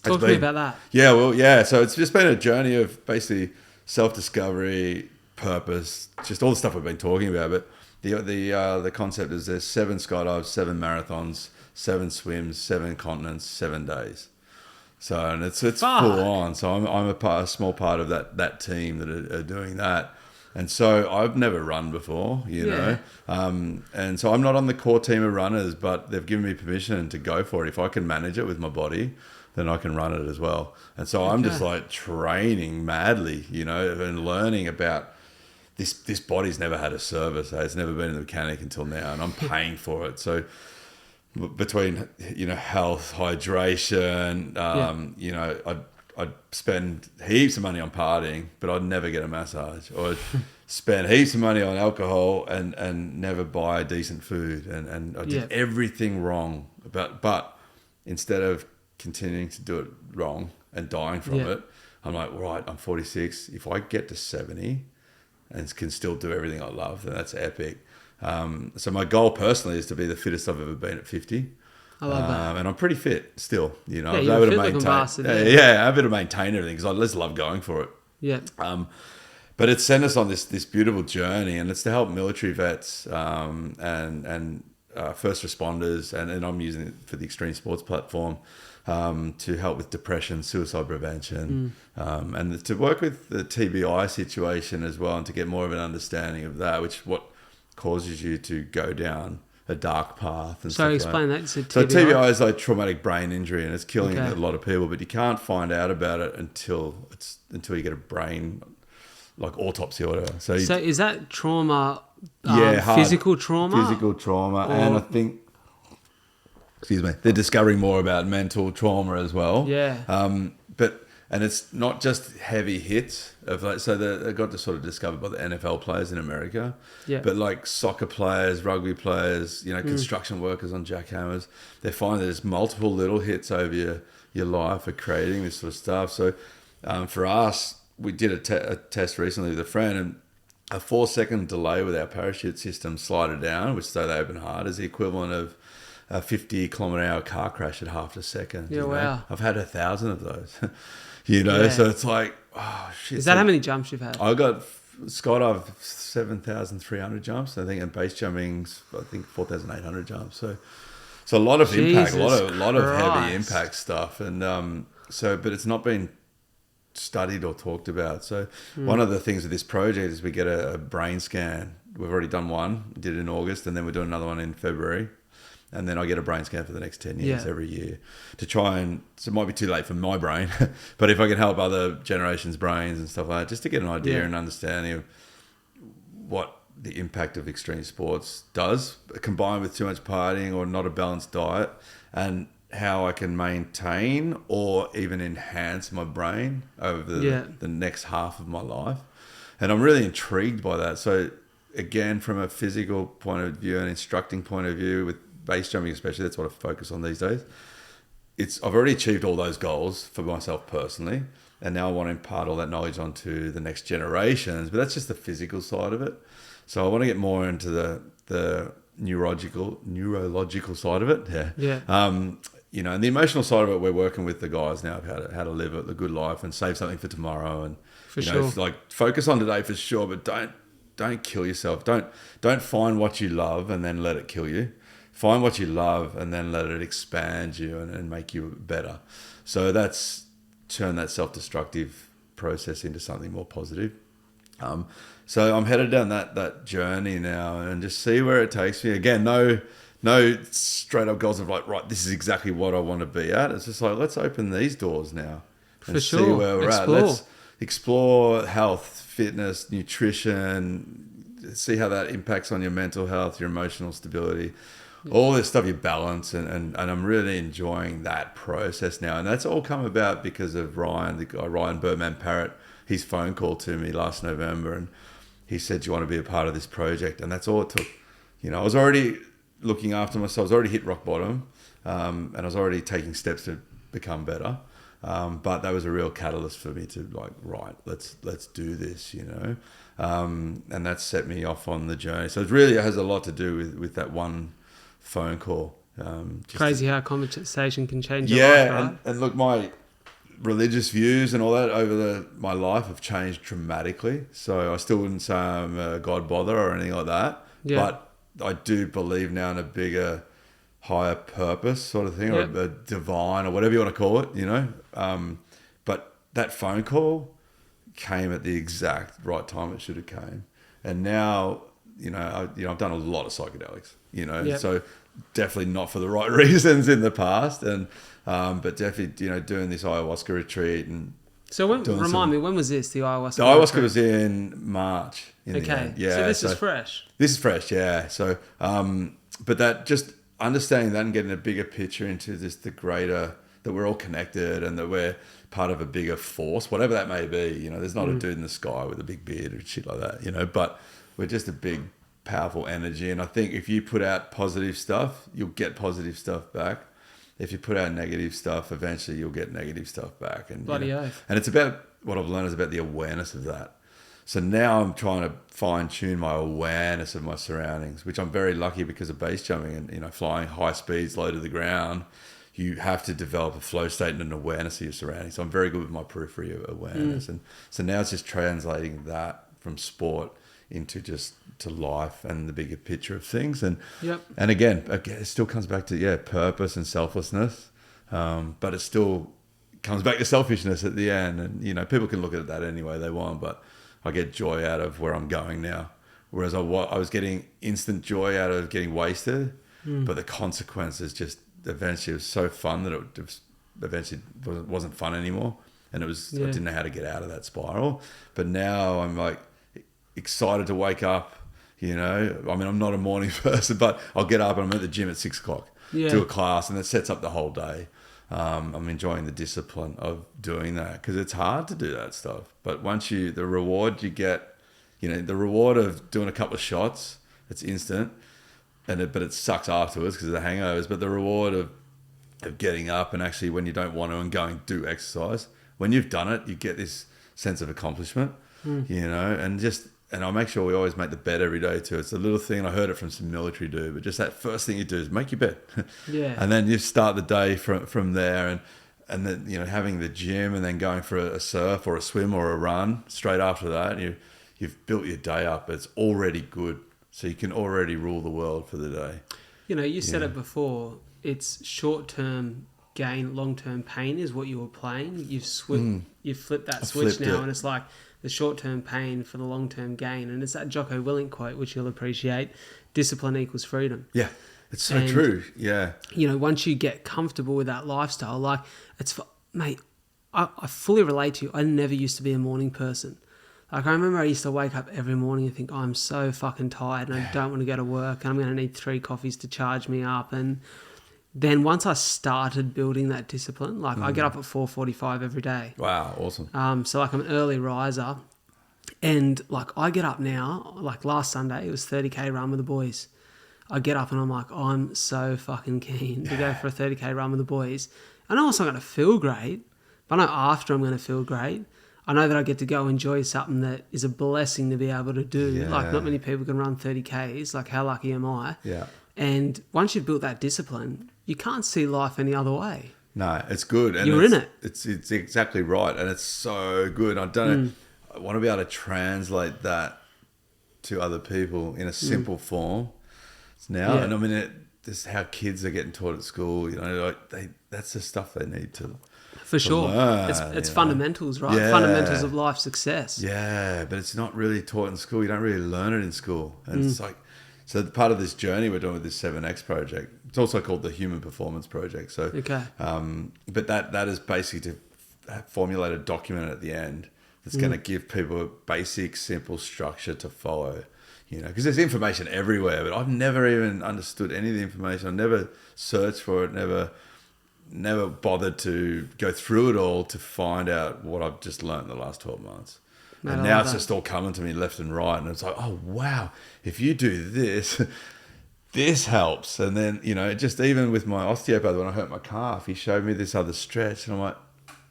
talk to me about that. So it's just been a journey of basically self-discovery, purpose, just all the stuff we've been talking about. But the concept is there's 7 skydives, 7 marathons, 7 swims, 7 continents, 7 days. So, and it's full on. So I'm a small part of that team that are doing that. And so I've never run before, you know. And so I'm not on the core team of runners, but they've given me permission to go for it. If I can manage it with my body, then I can run it as well. And so I'm just like training madly, and learning about this body's never had a service. It's never been a mechanic until now, and I'm paying for it. So between, health, hydration, I'd spend heaps of money on partying, but I'd never get a massage. Or I'd spend heaps of money on alcohol and never buy decent food. And I did everything wrong. But instead of continuing to do it wrong and dying from it, I'm like, right, I'm 46. If I get to 70 and can still do everything I love, then that's epic. So my goal personally is to be the fittest I've ever been at 50. I love that. And I'm pretty fit still, I was you're able to fit like a maintain. bastard, I'm able to maintain everything because I just love going for it. Yeah. But it's sent us on this beautiful journey, and it's to help military vets and first responders, and I'm using it for the extreme sports platform to help with depression, suicide prevention, and to work with the TBI situation as well, and to get more of an understanding of that, which what causes you to go down a dark path. And So stuff explain like that. So So TBI? TBI is like traumatic brain injury, and it's killing Okay. a lot of people, but you can't find out about it until you get a brain like autopsy or whatever. So is that trauma? hard. Physical trauma. Physical trauma, and I think, excuse me, they're discovering more about mental trauma as well. Yeah. And it's not just heavy hits of like, so they got to sort of discovered by the NFL players in America, Yeah. but like soccer players, rugby players, construction workers on jackhammers, they find there's multiple little hits over your life for creating this sort of stuff. So for us, we did a test recently with a friend, and a 4-second delay with our parachute system slided down, which so they open hard, is the equivalent of a 50-kilometre-hour car crash at half a second. Yeah, wow. I've had 1,000 of those. Yeah. So it's like, oh shit. Is that how many jumps you've had? I got skydive 7,300 jumps, I think, and base jumping's 4,800 jumps. So a lot of impact, a lot of heavy impact stuff, and but it's not been studied or talked about. So one of the things with this project is we get a brain scan. We've already done one, did it in August, and then we're doing another one in February. And then I get a brain scan for the next 10 years every year to try and, so it might be too late for my brain, but if I can help other generations' brains and stuff like that, just to get an idea and understanding of what the impact of extreme sports does, combined with too much partying or not a balanced diet, and how I can maintain or even enhance my brain over the next half of my life. And I'm really intrigued by that. So again, from a physical point of view and instructing point of view, with base jumping especially, that's what I focus on these days. I've already achieved all those goals for myself personally, and now I want to impart all that knowledge onto the next generations. But that's just the physical side of it. So I want to get more into the neurological side of it. Yeah. And the emotional side of it, we're working with the guys now of how to live a good life and save something for tomorrow, and like focus on today for sure, but don't kill yourself. Don't find what you love and then let it kill you. Find what you love and then let it expand you and make you better. So that's turn that self-destructive process into something more positive. So I'm headed down that journey now and just see where it takes me. Again, no straight up goals of like, right, this is exactly what I want to be at. It's just like, let's open these doors now and see where we're at. Let's explore health, fitness, nutrition, see how that impacts on your mental health, your emotional stability. All this stuff you balance, and I'm really enjoying that process now. And that's all come about because of Ryan, the guy, Ryan Birdman Parrott, his phone call to me last November, and he said, do you want to be a part of this project? And that's all it took. I was already looking after myself. I was already hit rock bottom, and I was already taking steps to become better. But that was a real catalyst for me to like, right, let's do this, and that set me off on the journey. So it really has a lot to do with that one phone call. Crazy how conversation can change your life, right? and look, my religious views and all that over my life have changed dramatically. So I still wouldn't say I'm a God bother or anything like that. Yeah. But I do believe now in a bigger, higher purpose sort of thing, or a divine, or whatever you want to call it, But that phone call came at the exact right time it should have came. And now, I've done a lot of psychedelics, so definitely not for the right reasons in the past, and but definitely, doing this ayahuasca retreat. And so remind me, when was this, the ayahuasca? The ayahuasca was in March. Okay, so this is fresh. This is fresh, yeah. So, but that just understanding that and getting a bigger picture into the greater, that we're all connected and that we're part of a bigger force, whatever that may be. There's not a dude in the sky with a big beard or shit like that, but we're just a big, powerful energy. And I think if you put out positive stuff, you'll get positive stuff back. If you put out negative stuff, eventually you'll get negative stuff back. And Bloody oath. And it's about, what I've learned is about the awareness of that. So now I'm trying to fine tune my awareness of my surroundings, which I'm very lucky because of base jumping and, flying high speeds low to the ground. You have to develop a flow state and an awareness of your surroundings. So I'm very good with my periphery awareness. And so now it's just translating that from sport into just to life and the bigger picture of things. And Yep. and again, it still comes back to purpose and selflessness, but it still comes back to selfishness at the end. And people can look at it that any way they want, but I get joy out of where I'm going now. Whereas I was getting instant joy out of getting wasted, but the consequences just eventually was so fun that it just eventually wasn't fun anymore. And I didn't know how to get out of that spiral. But now I'm like excited to wake up. I mean, I'm not a morning person, but I'll get up and I'm at the gym at 6 o'clock, do a class, and it sets up the whole day. I'm enjoying the discipline of doing that because it's hard to do that stuff. But once the reward you get, the reward of doing a couple of shots, it's instant, but it sucks afterwards because of the hangovers. But the reward of getting up and actually when you don't want to and going do exercise, when you've done it, you get this sense of accomplishment, and I make sure we always make the bed every day too. It's a little thing, and I heard it from some military dude, but just that first thing you do is make your bed. And then you start the day from there, and then, having the gym and then going for a surf or a swim or a run straight after that, you've built your day up. It's already good. So you can already rule the world for the day. You said it before, it's short-term gain, long-term pain is what you were playing. You've flipped that switch now, and it's like the short-term pain for the long-term gain. And it's that Jocko Willink quote, which you'll appreciate: discipline equals freedom. Yeah, it's so true. Yeah. Once you get comfortable with that lifestyle, like mate, I fully relate to you. I never used to be a morning person. Like, I remember I used to wake up every morning and think, I'm so fucking tired and I don't want to go to work and I'm going to need 3 coffees to charge me up. And then once I started building that discipline, like I get up at 4:45 every day. Wow, awesome. So like I'm an early riser, and like I get up now, like last Sunday, it was 30K run with the boys. I get up and I'm like, I'm so fucking keen to go for a 30K run with the boys. I know it's not going to feel great, but I know after I'm going to feel great. I know that I get to go enjoy something that is a blessing to be able to do. Yeah. Like, not many people can run 30Ks. Like, how lucky am I? Yeah. And once you've built that discipline, you can't see life any other way. No, it's good. And you're in it. It's exactly right. And it's so good. I don't know. I want to be able to translate that to other people in a simple form now. Yeah. And I mean, this is how kids are getting taught at school. That's the stuff they need to. For sure. Learn, it's fundamentals, right? Yeah. Fundamentals of life success. Yeah, but it's not really taught in school. You don't really learn it in school. And it's like, so part of this journey we're doing with this 7X project, it's also called the Human Performance Project. So, Okay. But that is basically to formulate a document at the end that's going to give people a basic, simple structure to follow. Because there's information everywhere, but I've never even understood any of the information. I've never searched for it, never bothered to go through it all to find out what I've just learned in the last 12 months. Mate, and now it's just all coming to me left and right. And it's like, oh, wow, if you do this, this helps. And then, just even with my osteopath, when I hurt my calf, he showed me this other stretch. And I'm like,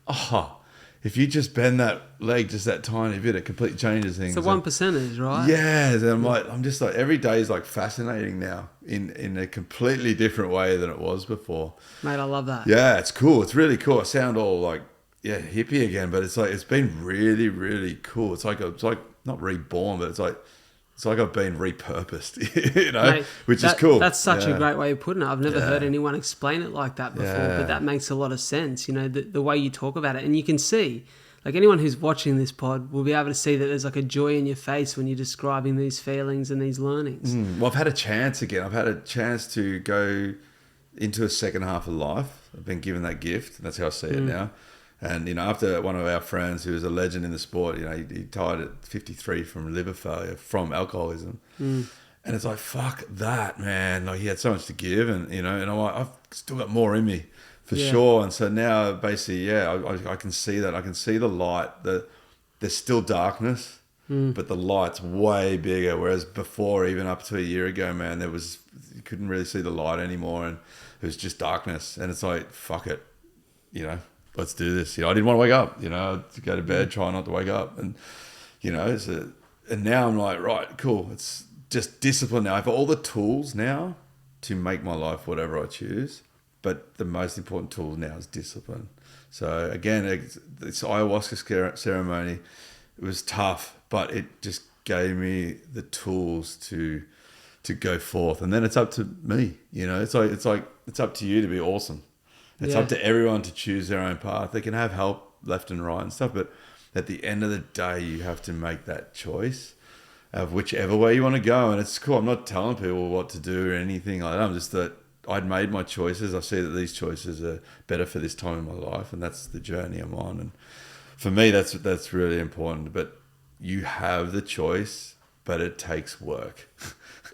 oh, if you just bend that leg just that tiny bit, it completely changes things. It's a 1%, right? Yeah. And I'm just like, every day is like fascinating now in a completely different way than it was before. Mate, I love that. Yeah, it's cool. It's really cool. I sound all like, hippie again, but it's like, it's been really, really cool. It's like not reborn, but it's like I've been repurposed, Mate, which is cool. That's such a great way of putting it. I've never heard anyone explain it like that before, but that makes a lot of sense, the way you talk about it. And you can see, like, anyone who's watching this pod will be able to see that there's like a joy in your face when you're describing these feelings and these learnings. Well, I've had a chance again. I've had a chance to go into a second half of life. I've been given that gift. That's how I see it now. And, after one of our friends who was a legend in the sport, he died at 53 from liver failure, from alcoholism. And it's like, fuck that, man. Like, he had so much to give. And, and I'm like, I've still got more in me for sure. And so now basically, I can see that. I can see the light. There's still darkness, but the light's way bigger. Whereas before, even up to a year ago, man, you couldn't really see the light anymore. And it was just darkness. And it's like, fuck it, let's do this. I didn't want to wake up, to go to bed, try not to wake up. And, and now I'm like, right, cool. It's just discipline now. I have all the tools now to make my life whatever I choose. But the most important tool now is discipline. So again, this ayahuasca ceremony, it was tough, but it just gave me the tools to go forth, and then it's up to me. It's up to you to be awesome. It's up to everyone to choose their own path. They can have help left and right and stuff, but at the end of the day, you have to make that choice of whichever way you want to go. And it's cool. I'm not telling people what to do or anything like that. I'm just that I'd made my choices. I see that these choices are better for this time in my life, and that's the journey I'm on. And for me, that's really important. But you have the choice, but it takes work.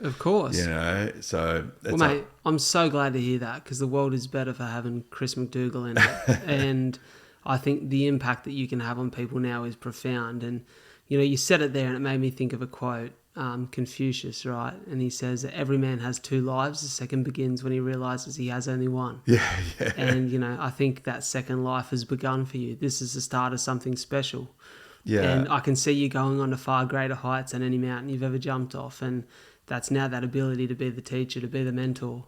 Of course. So... Well, mate, I'm so glad to hear that, because the world is better for having Chris McDougall in it. And I think the impact that you can have on people now is profound. And, you said it there and it made me think of a quote, Confucius, right? And he says that every man has two lives. The second begins when he realizes he has only one. Yeah. And, I think that second life has begun for you. This is the start of something special. Yeah. And I can see you going on to far greater heights than any mountain you've ever jumped off. And that's now that ability to be the teacher, to be the mentor.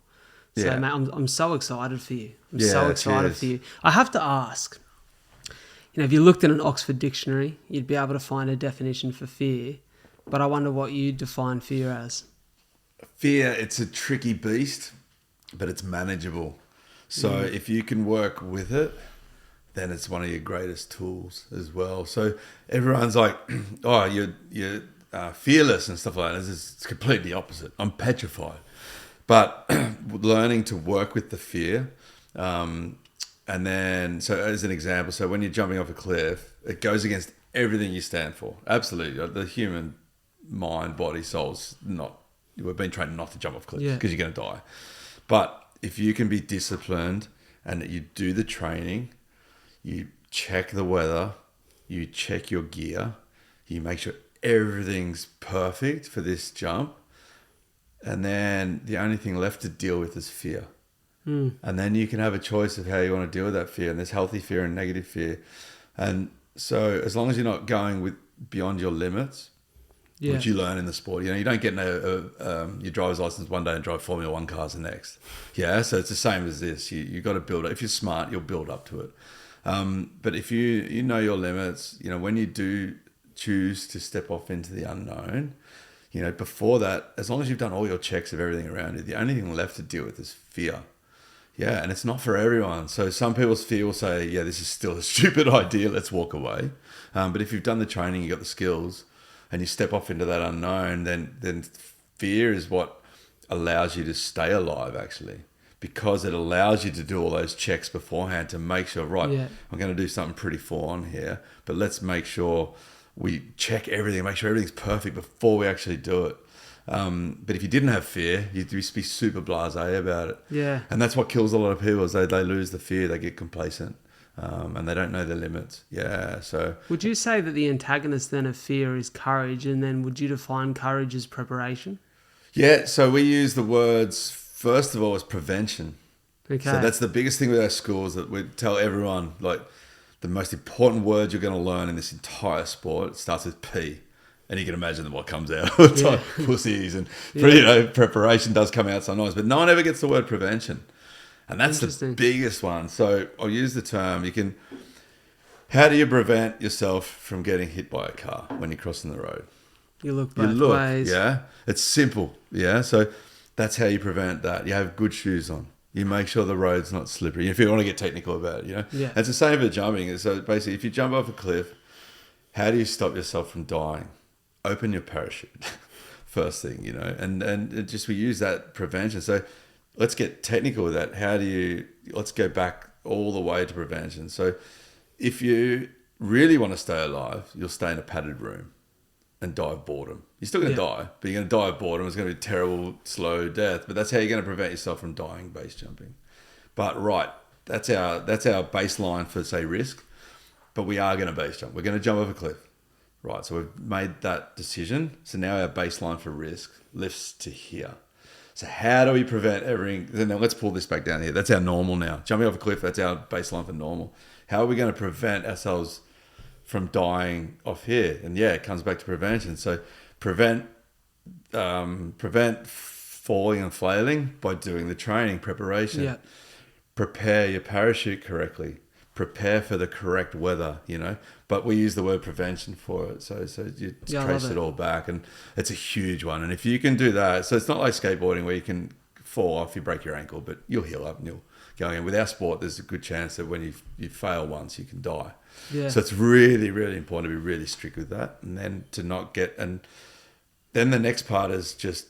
So, Yeah. mate, I'm so excited for you. I'm Yeah, so excited cheers. for you. I have to ask, if you looked in an Oxford dictionary, you'd be able to find a definition for fear. But I wonder what you define fear as. Fear, it's a tricky beast, but it's manageable. So if you can work with it, then it's one of your greatest tools as well. So everyone's like, oh, you're fearless and stuff like that. It's completely opposite. I'm petrified. But learning to work with the fear, and then, so as an example, so when you're jumping off a cliff, it goes against everything you stand for. Absolutely. The human mind, body, soul's not, we've been trained not to jump off cliffs because you're going to die. But if you can be disciplined and you do the training, you check the weather, you check your gear, you make sure everything's perfect for this jump, and then the only thing left to deal with is fear. And then you can have a choice of how you want to deal with that fear. And there's healthy fear and negative fear. And so as long as you're not going with beyond your limits, which you learn in the sport, you don't get your driver's license one day and drive Formula One cars the next. Yeah, so it's the same as this. You got to build up. If you're smart, you'll build up to it. But if you know your limits, when you do choose to step off into the unknown, before that, as long as you've done all your checks of everything around you, the only thing left to deal with is fear. Yeah, and it's not for everyone. So some people's fear will say, yeah, this is still a stupid idea, let's walk away. But if you've done the training, you've got the skills, and you step off into that unknown, then fear is what allows you to stay alive, actually, because it allows you to do all those checks beforehand to make sure, I'm going to do something pretty full on here, but let's make sure we check everything, make sure everything's perfect before we actually do it. But if you didn't have fear, you'd just be super blasé about it. Yeah. And that's what kills a lot of people is they lose the fear, they get complacent, and they don't know their limits. Yeah, so... Would you say that the antagonist then of fear is courage, and then would you define courage as preparation? Yeah, so we use the words, first of all, as prevention. Okay. So that's the biggest thing with our schools, that we tell everyone, like, the most important word you're going to learn in this entire sport, it starts with P. And you can imagine what comes out. It's like pussies and preparation does come out sometimes, but no one ever gets the word prevention. And that's the biggest one. So I'll use the term, how do you prevent yourself from getting hit by a car when you're crossing the road? You look both ways. Yeah. It's simple. Yeah. So that's how you prevent that. You have good shoes on. You make sure the road's not slippery. If you want to get technical about it, Yeah. It's the same for jumping. So basically, if you jump off a cliff, how do you stop yourself from dying? Open your parachute, first thing, and it just, we use that prevention. So let's get technical with that. Let's go back all the way to prevention. So if you really want to stay alive, you'll stay in a padded room and die of boredom. You're still going to die, but you're going to die of boredom. It's going to be a terrible, slow death, but that's how you're going to prevent yourself from dying base jumping. But that's our baseline for, say, risk, but we are going to base jump. We're going to jump off a cliff. Right, so we've made that decision. So now our baseline for risk lifts to here. So how do we prevent everything? Now let's pull this back down here. That's our normal now. Jumping off a cliff, that's our baseline for normal. How are we going to prevent ourselves from dying off here? And yeah, it comes back to prevention. So prevent falling and flailing by doing the training preparation. Yeah. Prepare your parachute correctly. prepare for the correct weather, but we use the word prevention for it. So you trace it all back, and it's a huge one. And if you can do that, so it's not like skateboarding where you can fall off, you break your ankle, but you'll heal up and you'll go in. With our sport, there's a good chance that when you fail once, you can die. Yeah. So it's really, really important to be really strict with that, and then to not get. And then the next part is just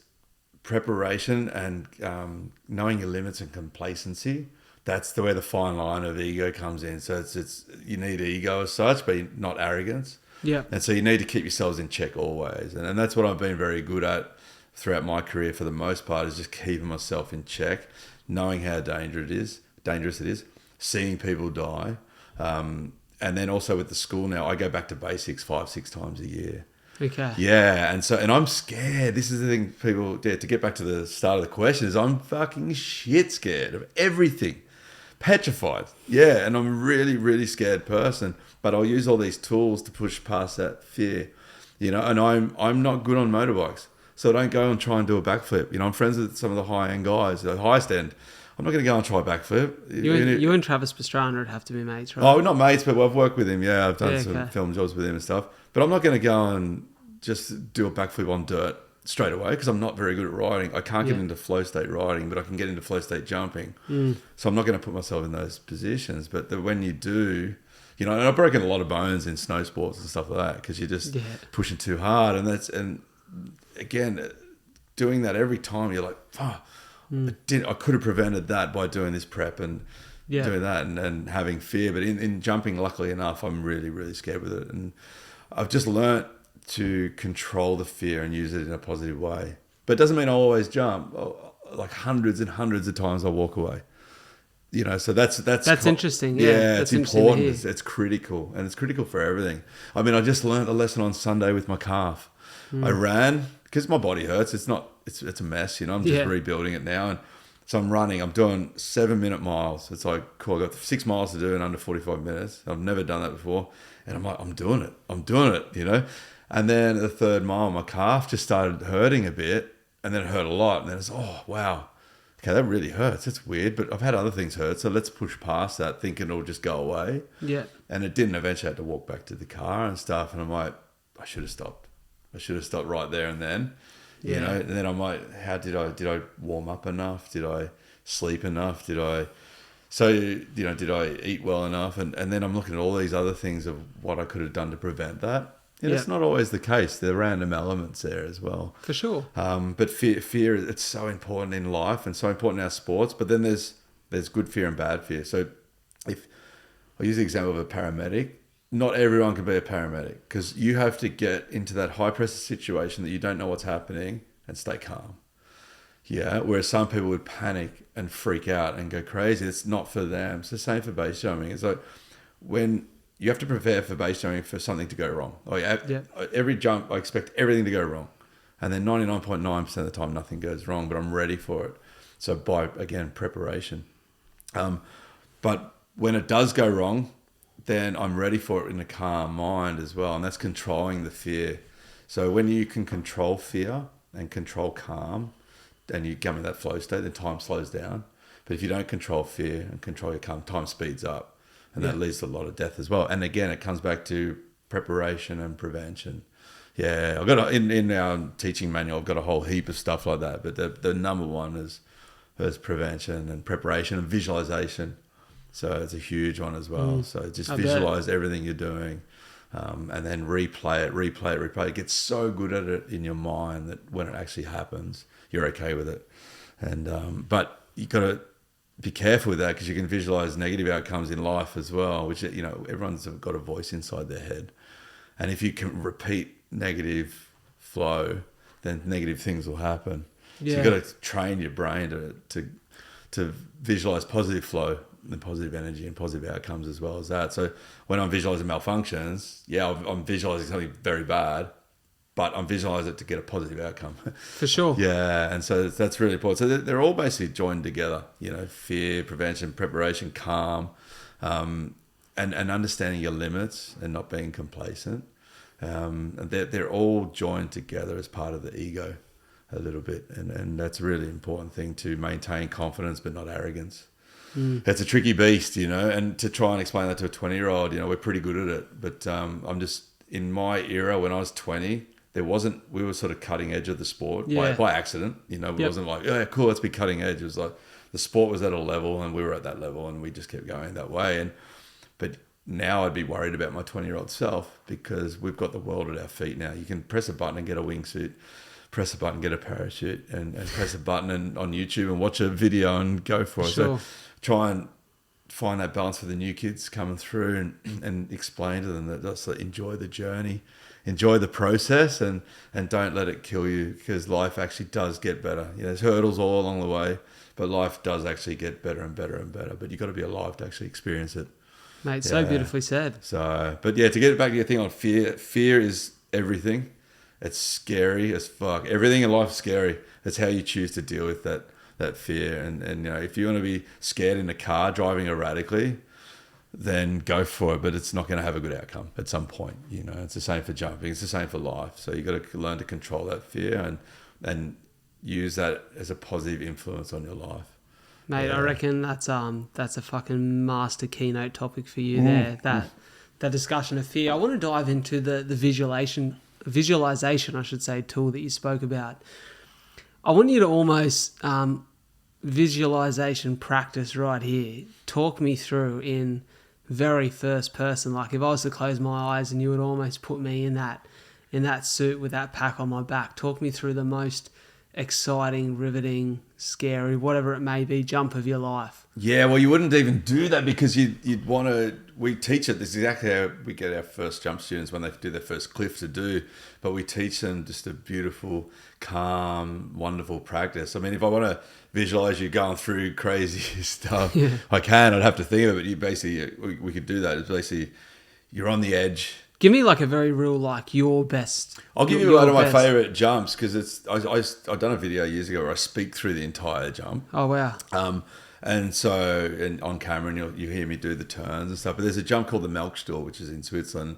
preparation and knowing your limits and complacency. That's where the fine line of ego comes in. So it's you need ego as such, but not arrogance. Yeah. And so you need to keep yourselves in check always. And that's what I've been very good at throughout my career for the most part, is just keeping myself in check, knowing how dangerous it is, seeing people die. And then also with the school now, I go back to basics 5-6 times a year. Okay. Yeah, and I'm scared. This is the thing, people, to get back to the start of the question, is I'm fucking shit scared of everything. Petrified. Yeah, and I'm a really, really scared person, but I'll use all these tools to push past that fear, and I'm not good on motorbikes, so I don't go and try and do a backflip. I'm friends with some of the high-end guys, the highest end. I'm not going to go and try a backflip. You and Travis Pastrana would have to be mates, right? Oh, not mates, but I've worked with him. Yeah, I've done some film jobs with him and stuff. But I'm not going to go and just do a backflip on dirt straight away, because I'm not very good at riding. I can't get into flow state riding, but I can get into flow state jumping. So I'm not going to put myself in those positions. But when you do, and I've broken a lot of bones in snow sports and stuff like that, because you're just pushing too hard. And again, doing that every time, you're like, fuck. I could have prevented that by doing this prep and doing that and having fear. But in jumping, luckily enough, I'm really, really scared with it. And I've just learnt to control the fear and use it in a positive way. But it doesn't mean I'll always jump. Like hundreds and hundreds of times I'll walk away. So that's interesting. Yeah, that's it's important. It's critical, and it's critical for everything. I mean, I just learnt a lesson on Sunday with my calf. I ran because my body hurts. It's a mess. I'm just rebuilding it now, and so I'm running. I'm doing 7-minute miles. It's like, cool, I got 6 miles to do in under 45 minutes. I've never done that before, and I'm like, I'm doing it. And then the 3rd mile, my calf just started hurting a bit, and then it hurt a lot. And then it's, oh, wow. Okay, that really hurts. It's weird, but I've had other things hurt, so let's push past that, thinking it'll just go away. Yeah. And it didn't. Eventually I had to walk back to the car and stuff, and I'm like, I should have stopped. I should have stopped right there and then. And then I'm like, how did I warm up enough? Did I sleep enough? Did I eat well enough? And then I'm looking at all these other things of what I could have done to prevent that. It's not always the case. There are random elements there as well. For sure. But fear, it's so important in life and so important in our sports. But then there's good fear and bad fear. So if I use the example of a paramedic, not everyone can be a paramedic, because you have to get into that high pressure situation that you don't know what's happening and stay calm. Yeah, whereas some people would panic and freak out and go crazy. It's not for them. It's the same for base jumping. It's like when you have to prepare for base jumping for something to go wrong. Like every jump, I expect everything to go wrong. And then 99.9% of the time, nothing goes wrong, but I'm ready for it. So by, again, preparation. But when it does go wrong, then I'm ready for it in a calm mind as well. And that's controlling the fear. So when you can control fear and control calm, and you come in that flow state, then time slows down. But if you don't control fear and control your calm, time speeds up. And that leads to a lot of death as well. And again, it comes back to preparation and prevention. Yeah, I've got in our teaching manual, I've got a whole heap of stuff like that. But the number one is prevention and preparation and visualization. So it's a huge one as well. So just visualize everything you're doing, and then replay it. It gets so good at it in your mind that when it actually happens, you're okay with it. And but you got to be careful with that, because you can visualize negative outcomes in life as well, which, everyone's got a voice inside their head. And if you can repeat negative flow, then negative things will happen. Yeah. So you've got to train your brain to visualize positive flow and positive energy and positive outcomes as well as that. So when I'm visualizing malfunctions, I'm visualizing something very bad, but I'm visualizing it to get a positive outcome. For sure. Yeah, and so that's really important. So they're all basically joined together, fear, prevention, preparation, calm, and understanding your limits and not being complacent. And they're all joined together as part of the ego a little bit. And that's a really important thing, to maintain confidence but not arrogance. It's a tricky beast, and to try and explain that to a 20-year-old, we're pretty good at it. But I'm just, in my era when I was 20, we were sort of cutting edge of the sport by accident. It wasn't like, yeah, cool, let's be cutting edge. It was like the sport was at a level and we were at that level and we just kept going that way. But now I'd be worried about my 20-year-old self because we've got the world at our feet now. You can press a button and get a wingsuit, press a button, get a parachute, and press a button on YouTube and watch a video and go for it. Sure. So try and find that balance for the new kids coming through and explain to them that just enjoy the journey, enjoy the process, and don't let it kill you, because life actually does get better. There's hurdles all along the way, but life does actually get better and better and better. But you've got to be alive to actually experience it. Mate, so beautifully said. So, but yeah, to get back to your thing on fear is everything. It's scary as fuck. Everything in life is scary. It's how you choose to deal with that fear. And if you want to be scared in a car driving erratically, then go for it. But it's not going to have a good outcome at some point. It's the same for jumping. It's the same for life. So you got to learn to control that fear and use that as a positive influence on your life. Mate, I reckon that's a fucking master keynote topic for you there. That discussion of fear. I want to dive into the visualization, I should say, tool that you spoke about. I want you to almost visualization practice right here. Talk me through in very first person. Like if I was to close my eyes and you would almost put me in that suit with that pack on my back. Talk me through the most exciting, riveting, scary, whatever it may be, jump of your life. Yeah, well, you wouldn't even do that because you'd want to. We teach it. This is exactly how we get our first jump students when they do their first cliff to do. But we teach them just a beautiful, calm, wonderful practice. I mean, if I want to visualize you going through crazy stuff, I can. I'd have to think of it. But you basically, we could do that. It's basically, you're on the edge. Give me like a very real, like your best. I'll give you one of my favorite jumps because I've done a video years ago where I speak through the entire jump. Oh wow! And on camera, and you hear me do the turns and stuff. But there's a jump called the Melkstuhl, which is in Switzerland.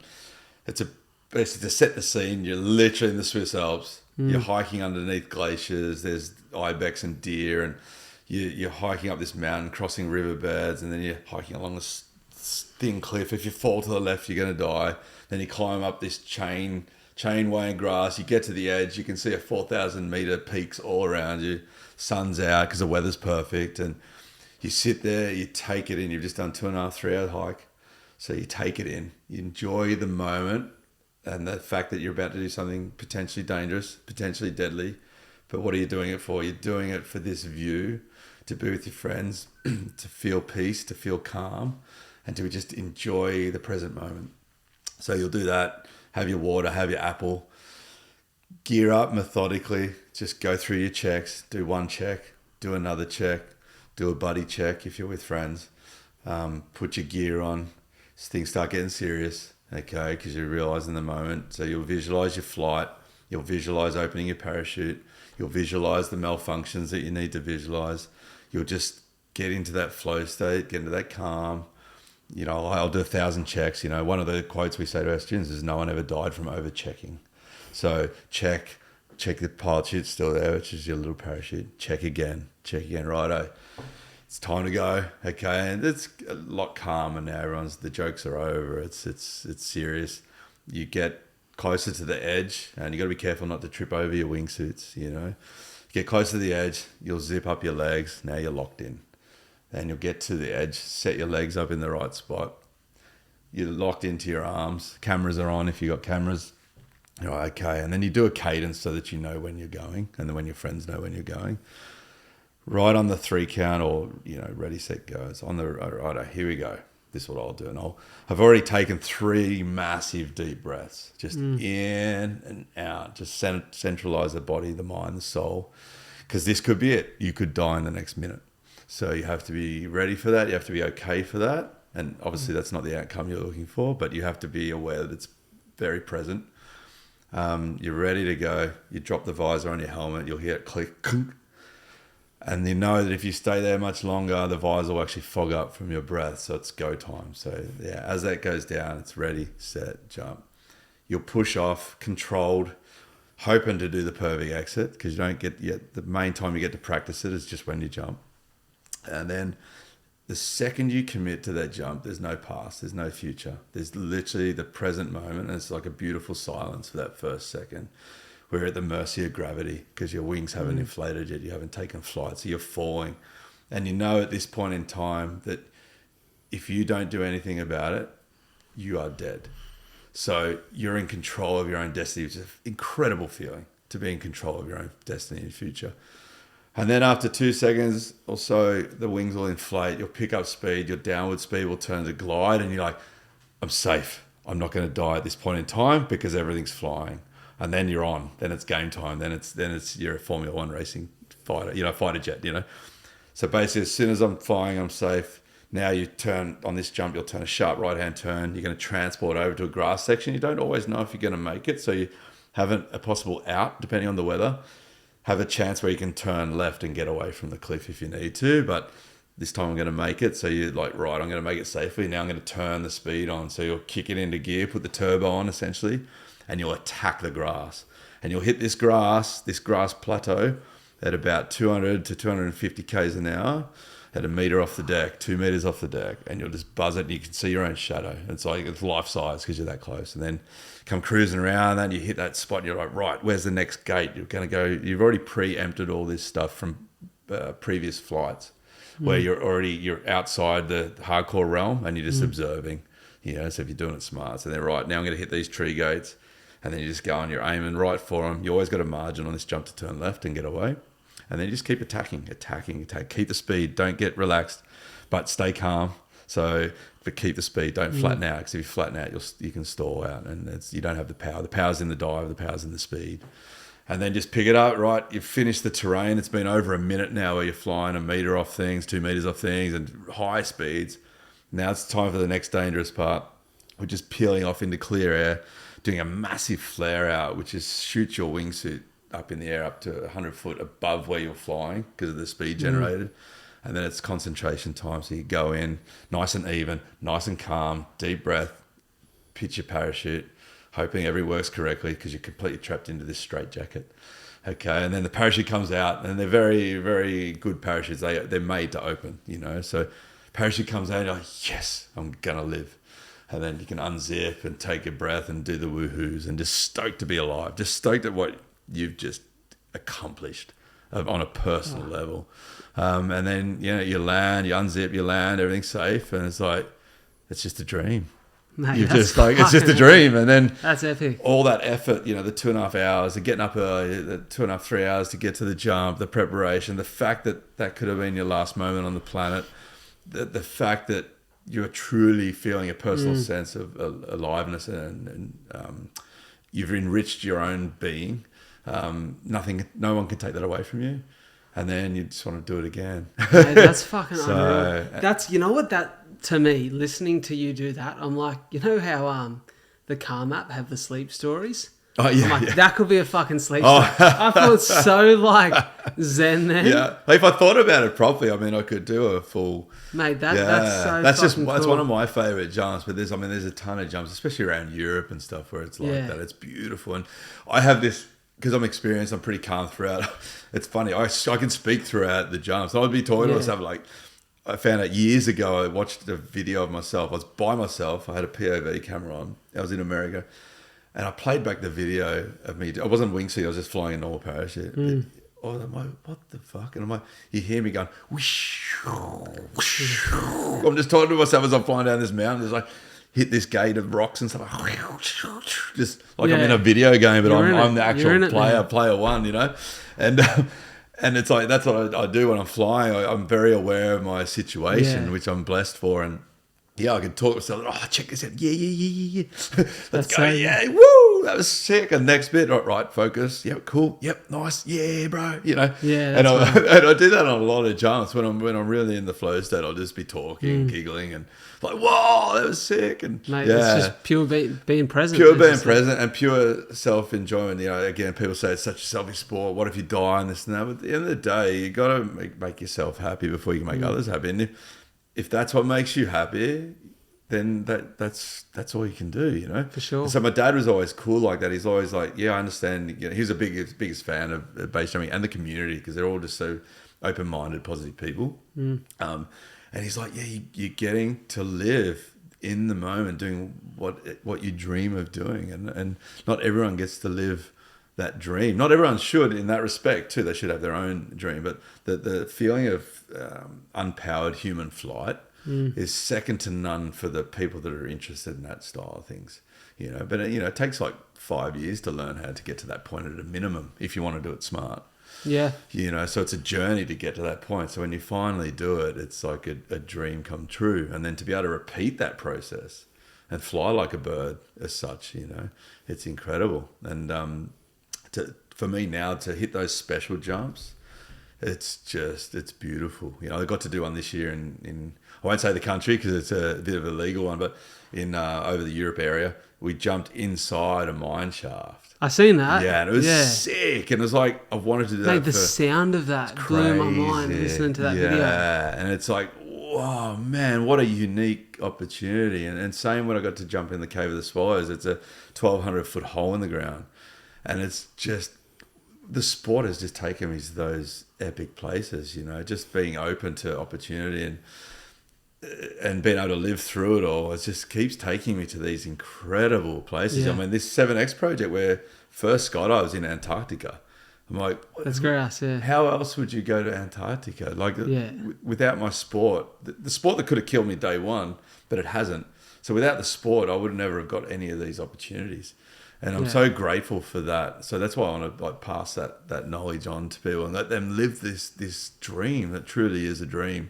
Basically to set the scene. You're literally in the Swiss Alps. You're hiking underneath glaciers. There's ibex and deer, and you're hiking up this mountain, crossing riverbeds, and then you're hiking along this thin cliff. If you fall to the left, you're going to die. Then you climb up this chain way in grass. You get to the edge. You can see a 4,000 meter peaks all around you. Sun's out because the weather's perfect. And you sit there, you take it in. You've just done 2.5, 3 hour hike. So you take it in. You enjoy the moment and the fact that you're about to do something potentially dangerous, potentially deadly. But what are you doing it for? You're doing it for this view, to be with your friends, to feel peace, to feel calm, and to just enjoy the present moment. So you'll do that, have your water, have your apple, gear up methodically, just go through your checks, do one check, do another check, do a buddy check if you're with friends, put your gear on, things start getting serious, okay, because you realise in the moment. So you'll visualise your flight, you'll visualise opening your parachute, you'll visualise the malfunctions that you need to visualise, you'll just get into that flow state, get into that calm. I'll do 1,000 checks. One of the quotes we say to our students is no one ever died from over-checking. So check the pilot chute's still there, which is your little parachute. Check again, righto. It's time to go, okay? And it's a lot calmer now. The jokes are over. It's serious. You get closer to the edge, and you got to be careful not to trip over your wingsuits, You get closer to the edge, you'll zip up your legs. Now you're locked in. Then you'll get to the edge, set your legs up in the right spot. You're locked into your arms. Cameras are on if you've got cameras. Okay. And then you do a cadence so that you know when you're going and then when your friends know when you're going. Right on the 3 count or, ready, set, go. It's on the, right, here we go. This is what I'll do. And I've already taken 3 massive deep breaths, just in and out. Just centralize the body, the mind, the soul. Because this could be it. You could die in the next minute. So you have to be ready for that. You have to be okay for that. And obviously that's not the outcome you're looking for, but you have to be aware that it's very present. You're ready to go. You drop the visor on your helmet. You'll hear it click. And you know that if you stay there much longer, the visor will actually fog up from your breath. So it's go time. So yeah, as that goes down, it's ready, set, jump. You'll push off, controlled, hoping to do the perfect exit because you don't get yet. The main time you get to practice it is just when you jump. And then the second you commit to that jump, there's no past, there's no future. There's literally the present moment, and it's like a beautiful silence for that first second. We're at the mercy of gravity because your wings haven't inflated yet, you haven't taken flight, so you're falling. And you know at this point in time that if you don't do anything about it, you are dead. So you're in control of your own destiny, which is an incredible feeling to be in control of your own destiny and future. And then after 2 seconds or so, the wings will inflate, you'll pick up speed, your downward speed will turn to glide, and you're like, I'm safe. I'm not going to die at this point in time because everything's flying. And then you're on. Then it's game time. Then it's you're a Formula One racing fighter, fighter jet, So basically, as soon as I'm flying, I'm safe. Now you turn on this jump, you'll turn a sharp right-hand turn. You're going to transport over to a grass section. You don't always know if you're going to make it, so you have a possible out, depending on the weather. Have a chance where you can turn left and get away from the cliff if you need to, but this time I'm going to make it. So you're like, right, I'm going to make it safely. Now I'm going to turn the speed on. So you'll kick it into gear, put the turbo on essentially, and you'll attack the grass. And you'll hit this grass plateau at about 200 to 250 k's an hour at a metre off the deck, 2 metres off the deck, and you'll just buzz it and you can see your own shadow. It's like it's life size because you're that close. And then come cruising around and you hit that spot and you're like, right, where's the next gate? You're going to go, you've already preempted all this stuff from previous flights where you're outside the hardcore realm and you're just observing, so if you're doing it smart. So then, right, now I'm going to hit these tree gates, and then you just go and you're aiming right for them. You always got a margin on this jump to turn left and get away. And then you just keep attacking. Keep the speed. Don't get relaxed, but stay calm. But keep the speed. Don't flatten out, because if you flatten out, you can stall out, and you don't have the power. The power's in the dive. The power's in the speed. And then just pick it up, right? You've finished the terrain. It's been over a minute now where you're flying a metre off things, 2 metres off things, and high speeds. Now it's time for the next dangerous part. We're just peeling off into clear air, doing a massive flare out, which is shoot your wingsuit up in the air up to 100 foot above where you're flying because of the speed generated. And then it's concentration time. So you go in nice and even, nice and calm, deep breath, pitch your parachute, hoping everything works correctly because you're completely trapped into this straitjacket. Okay, and then the parachute comes out, and they're very, very good parachutes. They're made to open, So parachute comes out, and you're like, yes, I'm going to live. And then you can unzip and take a breath and do the woohoos and just stoked to be alive, just stoked at what you've just accomplished on a personal level. And then, you land, you unzip, you land, everything's safe. And it's like, it's just a dream. Mate, You're just like, it's just a dream. And then that's epic. All that effort, the 2.5 hours, the getting up early, the 2.5, 3 hours to get to the jump, the preparation, the fact that could have been your last moment on the planet, the fact that you're truly feeling a personal sense of aliveness and you've enriched your own being. No one can take that away from you, and then you just want to do it again. Yeah, that's fucking unreal. That's that to me, listening to you do that, I'm like, how the Calm app have the sleep stories. Oh yeah, I'm like, that could be a fucking sleep story. I feel so zen then. Yeah, if I thought about it properly, I could do a full. Mate, that's so. That's cool. That's one of my favorite jumps. But there's a ton of jumps, especially around Europe and stuff, where it's like that. It's beautiful, and I have this. Because I'm experienced, I'm pretty calm throughout. It's funny, I can speak throughout the jumps. I would be talking to myself I found out years ago, I watched a video of myself. I was by myself. I had a POV camera on. I was in America. And I played back the video of me. I wasn't wingsuit, I was just flying a normal parachute. I'm like, what the fuck? And I'm like, you hear me going, whoosh, whoosh. I'm just talking to myself as I'm flying down this mountain. Just like, hit this gate of rocks and stuff. Just like I'm in a video game, but I'm the actual player one, And it's like, that's what I do when I'm flying. I'm very aware of my situation, which I'm blessed for. And I can talk to myself. Oh, check this out. Yeah. Let's go. Yeah. Woo. That was sick. And next bit. Right. Focus. Yep. Cool. Yep. Nice. Yeah, bro. Yeah. And I do that on a lot of jumps when I'm really in the flow state. I'll just be talking, giggling, and like, whoa, that was sick. And mate, it's just pure being present. Pure being present and pure self-enjoyment. Again, people say it's such a selfish sport. What if you die and this and that? But at the end of the day, you got to make yourself happy before you can make others happy. And if that's what makes you happy, then that's all you can do, For sure. And so my dad was always cool like that. He's always like, yeah, I understand. He was the biggest fan of base jumping and the community because they're all just so open-minded, positive people. And And he's like, yeah, you're getting to live in the moment, doing what you dream of doing. And not everyone gets to live that dream. Not everyone should in that respect too. They should have their own dream. But the feeling of unpowered human flight is second to none for the people that are interested in that style of things. But it takes like 5 years to learn how to get to that point at a minimum if you want to do it smart. Yeah. So it's a journey to get to that point. So when you finally do it, it's like a dream come true. And then to be able to repeat that process and fly like a bird as such, it's incredible. And for me now to hit those special jumps, it's beautiful. I got to do one this year in I won't say the country because it's a bit of a legal one, but in over the Europe area, we jumped inside a mine shaft. I seen that. Yeah, and it was sick. And it was like, I've wanted to do that. The sound of that blew my mind listening to that video. Yeah, and it's like, wow, man, what a unique opportunity. And same when I got to jump in the Cave of the Swallows, it's a 1,200-foot hole in the ground. And it's just, the sport has just taken me to those epic places, just being open to opportunity and being able to live through it all. It just keeps taking me to these incredible places. Yeah. I mean, this 7X project where first skydived was in Antarctica. I'm like, that's grass, yeah. How else would you go to Antarctica? Like, without my sport, the sport that could have killed me day one, but it hasn't. So without the sport, I would never have got any of these opportunities. And I'm so grateful for that. So that's why I want to pass that knowledge on to people and let them live this dream that truly is a dream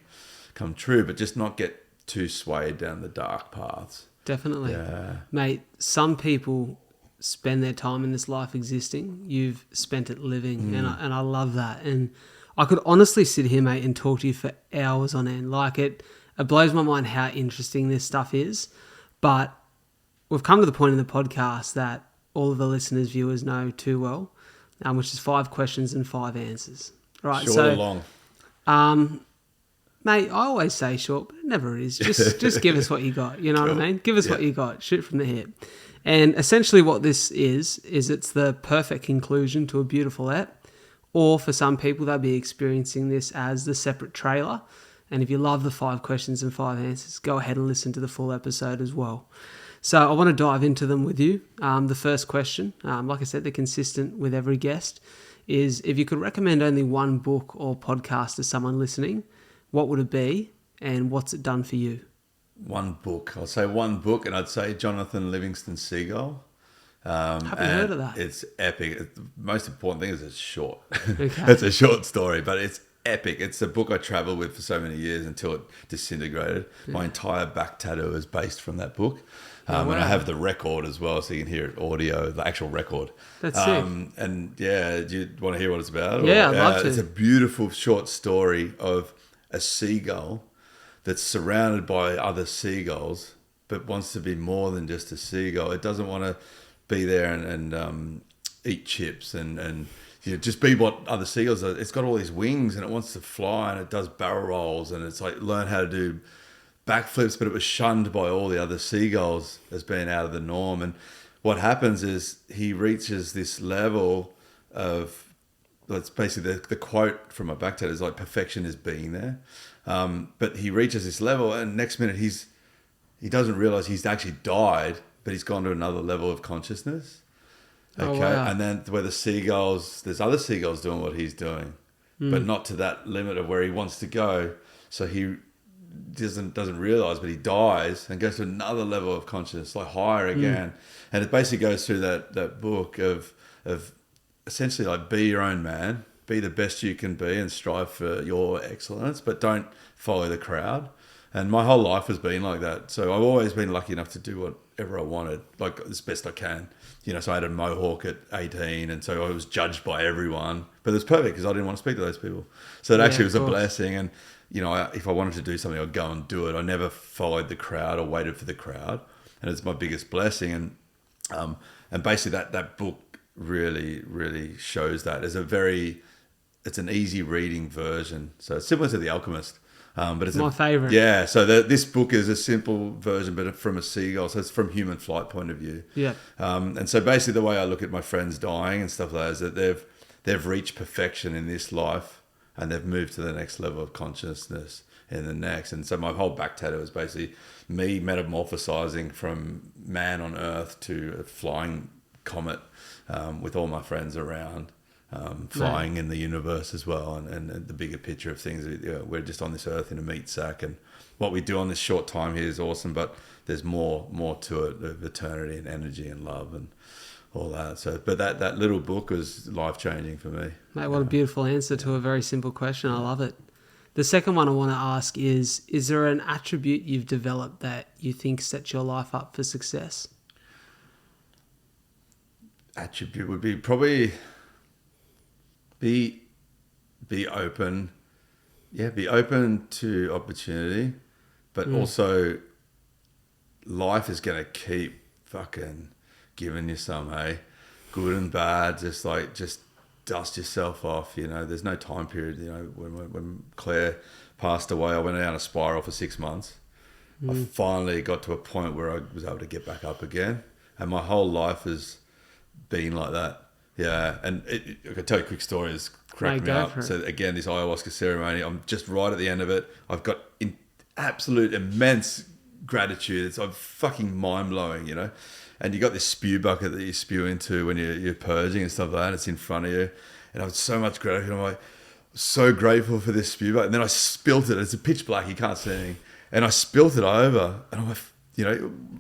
come true, but just not get too swayed down the dark paths. Definitely. Yeah. Mate, some people spend their time in this life existing. You've spent it living, and I love that. And I could honestly sit here, mate, and talk to you for hours on end. Like, it blows my mind how interesting this stuff is. But we've come to the point in the podcast that all of the listeners, viewers know too well, which is 5 questions and 5 answers. Right. Short or long? Mate, I always say short, but it never is. Just give us what you got. You know what I mean? Give us what you got. Shoot from the hip. And essentially what this is it's the perfect conclusion to a beautiful ep. Or for some people, they'll be experiencing this as the separate trailer. And if you love the 5 questions and 5 answers, go ahead and listen to the full episode as well. So I want to dive into them with you. The first question, like I said, they're consistent with every guest, is if you could recommend only one book or podcast to someone listening, what would it be and what's it done for you? One book. I'll say one book, and I'd say Jonathan Livingston Seagull. Haven't heard of that. It's epic. The most important thing is it's short. Okay. It's a short story, but it's epic. It's a book I travelled with for so many years until it disintegrated. Yeah. My entire back tattoo is based from that book. And I have the record as well, so you can hear it audio, the actual record. That's sick. And yeah, do you want to hear what it's about? Yeah, I'd love to. It's a beautiful short story of a seagull that's surrounded by other seagulls, but wants to be more than just a seagull. It doesn't want to be there and eat chips and just be what other seagulls are. It's got all these wings and it wants to fly and it does barrel rolls and it's like learn how to do backflips, but it was shunned by all the other seagulls as being out of the norm. And what happens is he reaches this level of, that's basically the quote from my back tattoo is like, perfection is being there. But he reaches this level and next minute he doesn't realize he's actually died, but he's gone to another level of consciousness. Okay. Oh, wow. And then where there's other seagulls doing what he's doing, but not to that limit of where he wants to go. So he doesn't realize, but he dies and goes to another level of consciousness, like higher again. And it basically goes through that book of essentially like be your own man, be the best you can be and strive for your excellence, but don't follow the crowd. And my whole life has been like that. So I've always been lucky enough to do whatever I wanted, like as best I can. So I had a mohawk at 18 and so I was judged by everyone, but it was perfect because I didn't want to speak to those people. So it actually was a blessing. And, if I wanted to do something, I'd go and do it. I never followed the crowd or waited for the crowd. And it's my biggest blessing. And basically that book really, really shows that. It's an easy reading version. So it's similar to The Alchemist. But it's my favorite. Yeah. So this book is a simple version, but from a seagull. So it's from human flight point of view. Yeah. And so basically the way I look at my friends dying and stuff like that is that they've reached perfection in this life and they've moved to the next level of consciousness. in the next. And so my whole back tattoo is basically me metamorphosizing from man on Earth to a flying comet, with all my friends around, flying in the universe as well, and the bigger picture of things. We're just on this Earth in a meat sack, and what we do on this short time here is awesome, but there's more to it, of eternity and energy and love and all that. So, but that little book was life-changing for me. Mate, what a beautiful answer to a very simple question. I love it. The second one I want to ask is there an attribute you've developed that you think sets your life up for success? Attribute would be probably be open. Yeah, be open to opportunity, but also life is going to keep fucking giving you some, hey? Good and bad, just dust yourself off, There's no time period, when Claire passed away, I went down a spiral for 6 months. I finally got to a point where I was able to get back up again, and my whole life has been like that. Yeah, and I can tell you a quick story. It's cracked me up. So again, this ayahuasca ceremony, I'm just right at the end of it. I've got absolute immense gratitude. It's fucking mind-blowing, And you got this spew bucket that you spew into when you're purging and stuff like that. It's in front of you. And I have so much gratitude. I'm like, so grateful for this spew bucket. And then I spilt it. It's a pitch black. You can't see anything. And I spilt it over. And I'm like,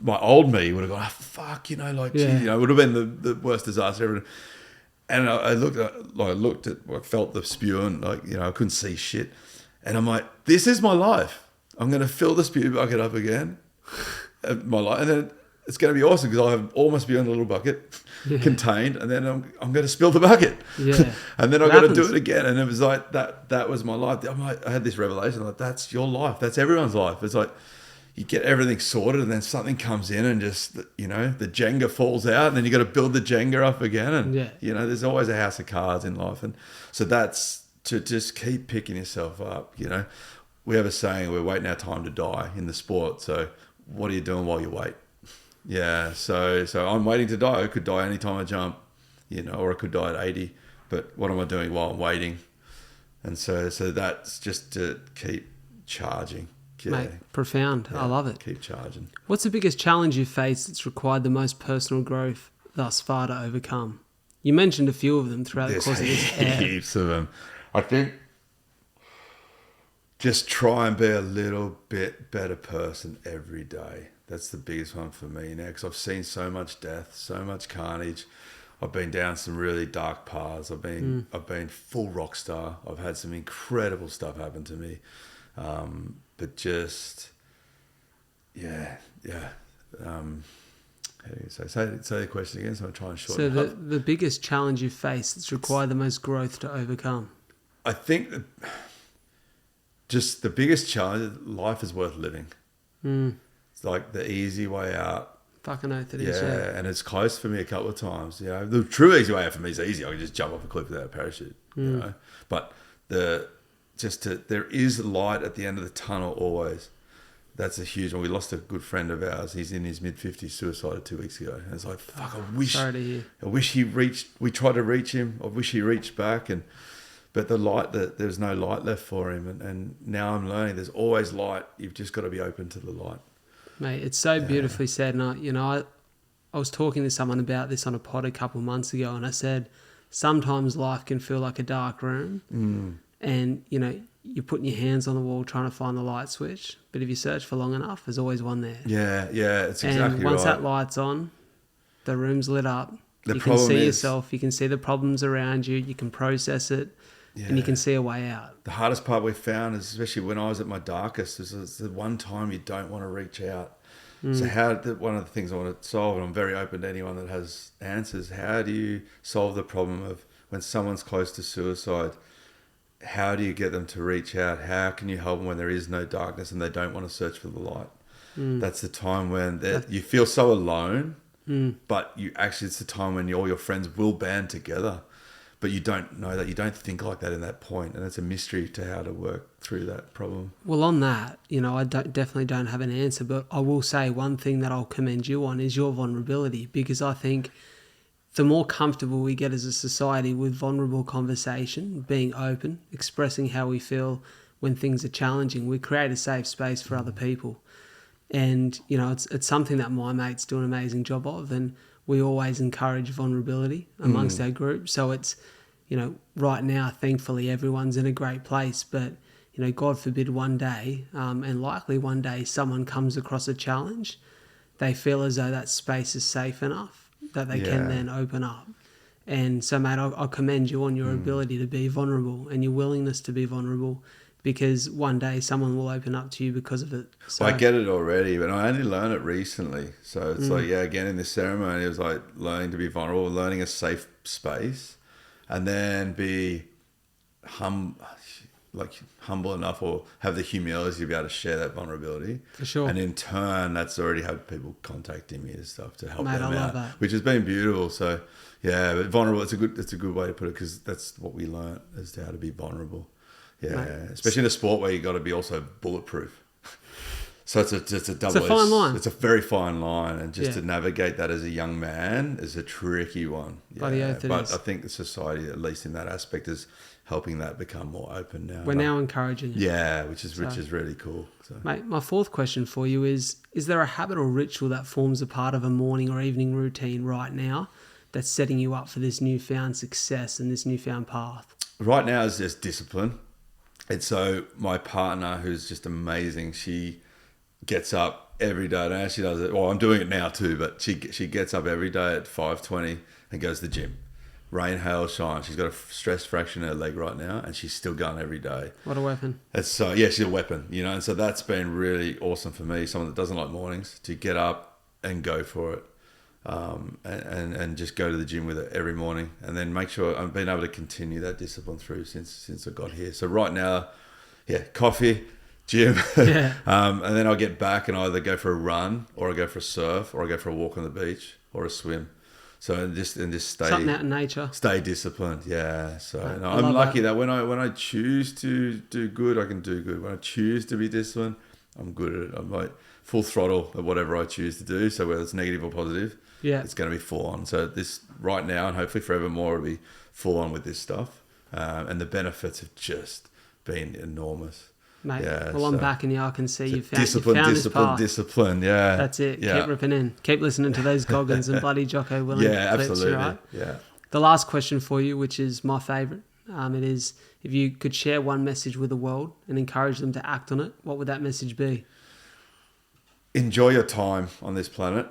my old me would have gone, fuck, geez, it would have been the worst disaster ever. And I felt the spew and I couldn't see shit. And I'm like, this is my life. I'm going to fill the spew bucket up again. My life. And then it's going to be awesome because I'll have all my spew in a little bucket contained. And then I'm going to spill the bucket. Yeah. And then I've got to do it again. And it was like, that was my life. I had this revelation, like, that's your life. That's everyone's life. It's like, you get everything sorted and then something comes in and just, the Jenga falls out and then you got to build the Jenga up again. And, there's always a house of cards in life. And so that's to just keep picking yourself up. We have a saying, we're waiting our time to die in the sport. So what are you doing while you wait? Yeah. So I'm waiting to die. I could die anytime I jump, or I could die at 80, but what am I doing while I'm waiting? And so that's just to keep charging. Yeah. Mate, profound. I love it. Keep charging. What's the biggest challenge you've faced that's required the most personal growth thus far to overcome? You mentioned a few of them throughout the course of this. Heaps of them. I think just try and be a little bit better person every day. That's the biggest one for me now, because I've seen so much death, so much carnage. I've been down some really dark paths. I've been full rock star. I've had some incredible stuff happen to me. But just, how do you say the question again? So I'm trying to shorten it up. The biggest challenge you face that's required the most growth to overcome? I think that just the biggest challenge, life is worth living. It's like the easy way out. Fucking oath it is. Yeah, and it's close for me a couple of times. The true easy way out for me is easy. I can just jump off a cliff without a parachute. But there is light at the end of the tunnel always. That's a huge one. We lost a good friend of ours. He's in his mid-50s, suicided 2 weeks ago. And it's like, fuck, I wish he reached, we tried to reach him. I wish he reached back. But there's no light left for him. And now I'm learning there's always light. You've just got to be open to the light. Mate, it's so beautifully said. And I was talking to someone about this on a pod a couple of months ago. And I said, sometimes life can feel like a dark room. And, you're putting your hands on the wall trying to find the light switch. But if you search for long enough, there's always one there. Yeah, it's exactly right. And once that light's on, the room's lit up. You can see yourself. You can see the problems around you. You can process it. And you can see a way out. The hardest part we found is, especially when I was at my darkest, is the one time you don't want to reach out. So one of the things I want to solve, and I'm very open to anyone that has answers, how do you solve the problem of when someone's close to suicide? How do you get them to reach out? How can you help them when there is no darkness and they don't want to search for the light? That's the time when you feel so alone, but it's the time when all your friends will band together, but you don't know that. You don't think like that in that point, and it's a mystery to how to work through that problem. Well, on that, I definitely don't have an answer, but I will say one thing that I'll commend you on is your vulnerability, because I think the more comfortable we get as a society with vulnerable conversation, being open, expressing how we feel, when things are challenging, we create a safe space for other people. And, you know, it's something that my mates do an amazing job of, and we always encourage vulnerability amongst our group. So it's, you know, right now, thankfully, everyone's in a great place, but, you know, God forbid one day, and likely one day, someone comes across a challenge, they feel as though that space is safe enough that they can then open up. And so, mate, I commend you on your ability to be vulnerable and your willingness to be vulnerable, because one day someone will open up to you because of it. So, I get it already, but I only learned it recently. So it's like, again, in this ceremony, it was like learning to be vulnerable, learning a safe space, and then be humble enough or have the humility to be able to share that vulnerability. For sure. And in turn, that's already had people contacting me and stuff to help Mate, them I love out, that. which has been beautiful. So yeah, but vulnerable, it's a good way to put it, because that's what we learned, is how to be vulnerable. Yeah, Mate. especially in a sport where you got to be also bulletproof. So it's a double. It's a fine line. It's a very fine line, and just to navigate that as a young man is a tricky one. Bloody oath it but is. I think the society, at least in that aspect, is helping that become more open now. We're now encouraging it. Yeah, which is really cool. So. Mate, my fourth question for you is there a habit or ritual that forms a part of a morning or evening routine right now that's setting you up for this newfound success and this newfound path? Right now is just discipline. And so my partner, who's just amazing, she gets up every day. Now she does it. Well, I'm doing it now too, but she gets up every day at 5:20 and goes to the gym. Rain, hail, shine. She's got a stress fracture in her leg right now, and she's still going every day. What a weapon. It's she's a weapon, you know. And so that's been really awesome for me, someone that doesn't like mornings, to get up and go for it. And just go to the gym with it every morning, and then make sure I've been able to continue that discipline through since I got here. So right now, coffee, gym, and then I'll get back and either go for a run, or I go for a surf, or I go for a walk on the beach, or a swim. So and just stay something out in nature. Stay disciplined, yeah. So I I'm lucky that when I choose to do good, I can do good. When I choose to be disciplined, I'm good at it. I'm like full throttle at whatever I choose to do. So whether it's negative or positive, it's going to be full on. So this right now, and hopefully forevermore, will be full on with this stuff. And the benefits have just been enormous. Mate, I'm back in you. I can see you've found discipline. Yeah, that's it. Yeah. Keep ripping in. Keep listening to those Goggins and bloody Jocko Willem. Yeah, absolutely. Right? Yeah. The last question for you, which is my favourite, it is, if you could share one message with the world and encourage them to act on it, what would that message be? Enjoy your time on this planet,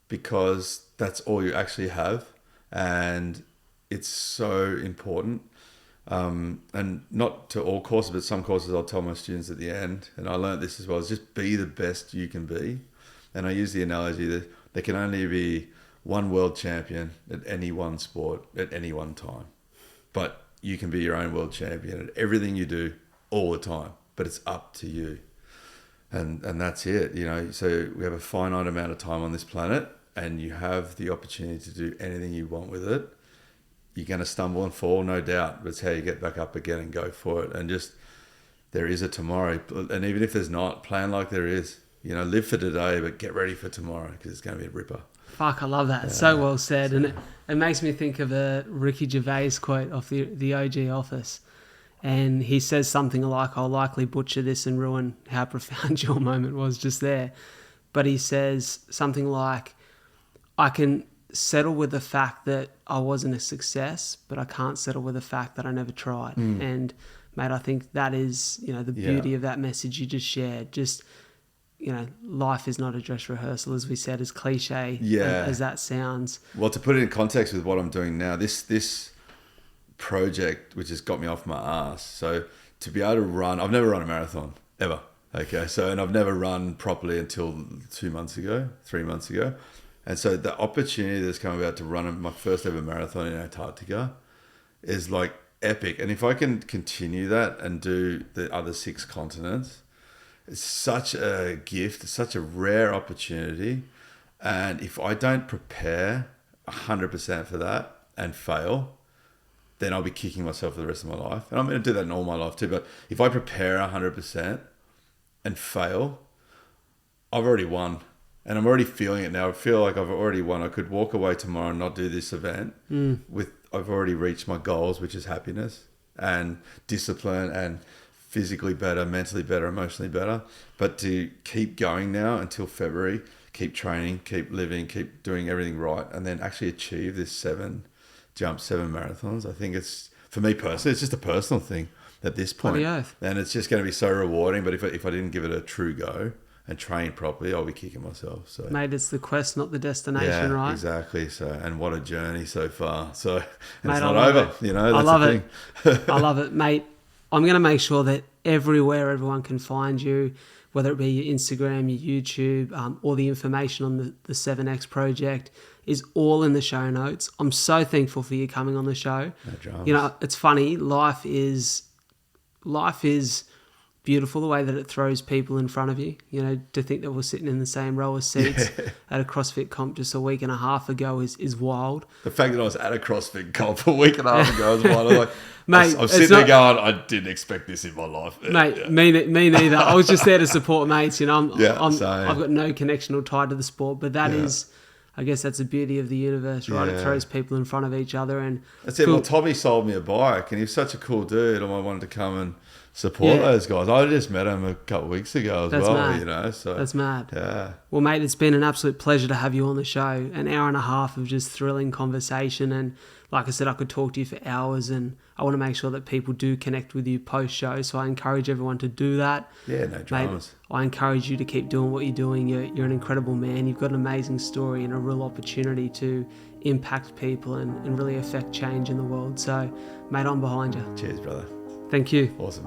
because that's all you actually have, and it's so important. And not to all courses, but some courses I'll tell my students at the end, and I learned this as well, is just be the best you can be. And I use the analogy that there can only be one world champion at any one sport at any one time, but you can be your own world champion at everything you do all the time, but it's up to you. And that's it, you know. So we have a finite amount of time on this planet, and you have the opportunity to do anything you want with it. You're going to stumble and fall, no doubt, but it's how you get back up again and go for it. And just, there is a tomorrow. And even if there's not, plan like there is. You know, live for today, but get ready for tomorrow, because it's going to be a ripper. Fuck, I love that. So well said. And it makes me think of a Ricky Gervais quote off the OG Office. And he says something like, I'll likely butcher this and ruin how profound your moment was just there. But he says something like, I can settle with the fact that I wasn't a success, but I can't settle with the fact that I never tried. And mate, I think that is, you know, the beauty of that message you just shared. Just, you know, life is not a dress rehearsal, as we said, as cliche as that sounds. Well, to put it in context with what I'm doing now, this project, which has got me off my ass. So to be able to run, I've never run a marathon ever. Okay. So, and I've never run properly until 3 months ago. And so the opportunity that's come about to run my first ever marathon in Antarctica is like epic. And if I can continue that and do the other 6 continents, it's such a gift. It's such a rare opportunity. And if I don't prepare 100% for that and fail, then I'll be kicking myself for the rest of my life. And I'm going to do that in all my life too. But if I prepare 100% and fail, I've already won. And I'm already feeling it now. I feel like I've already won. I could walk away tomorrow and not do this event I've already reached my goals, which is happiness and discipline and physically better, mentally better, emotionally better. But to keep going now until February, keep training, keep living, keep doing everything right, and then actually achieve this 7 marathons. I think it's, for me personally, it's just a personal thing at this point. Bloody oath. And it's just going to be so rewarding. But if I didn't give it a true go and train properly, I'll be kicking myself. So, Mate, it's the quest, not the destination, right? Exactly. So, and what a journey so far. So, and Mate, it's not over. It. You know, that's I love the thing. I love it, mate. I'm going to make sure that everywhere everyone can find you, whether it be your Instagram, your YouTube, all the information on the 7X project is all in the show notes. I'm so thankful for you coming on the show. No dramas. You know, it's funny. Life is beautiful, the way that it throws people in front of you. You know, to think that we're sitting in the same row of seats at a CrossFit comp just a week and a half ago is wild. The fact that I was at a CrossFit comp a week and a half ago is wild. Like, mate, I'm sitting there going, I didn't expect this in my life. Mate, me neither. I was just there to support mates. You know, I've same. got no connection or tie to the sport, but that is, I guess that's the beauty of the universe, right? It throws people in front of each other. And that's it. Well, Tommy sold me a bike, and he's such a cool dude, and I wanted to come and support those guys. I just met him a couple of weeks ago as well. Mad. You know, so that's mad. Yeah. Well, mate, it's been an absolute pleasure to have you on the show. An hour and a half of just thrilling conversation, and like I said, I could talk to you for hours, and I want to make sure that people do connect with you post-show, so I encourage everyone to do that. Yeah, no dramas. Mate, I encourage you to keep doing what you're doing. You're an incredible man. You've got an amazing story and a real opportunity to impact people and really affect change in the world. So, mate, I'm behind you. Cheers, brother. Thank you. Awesome.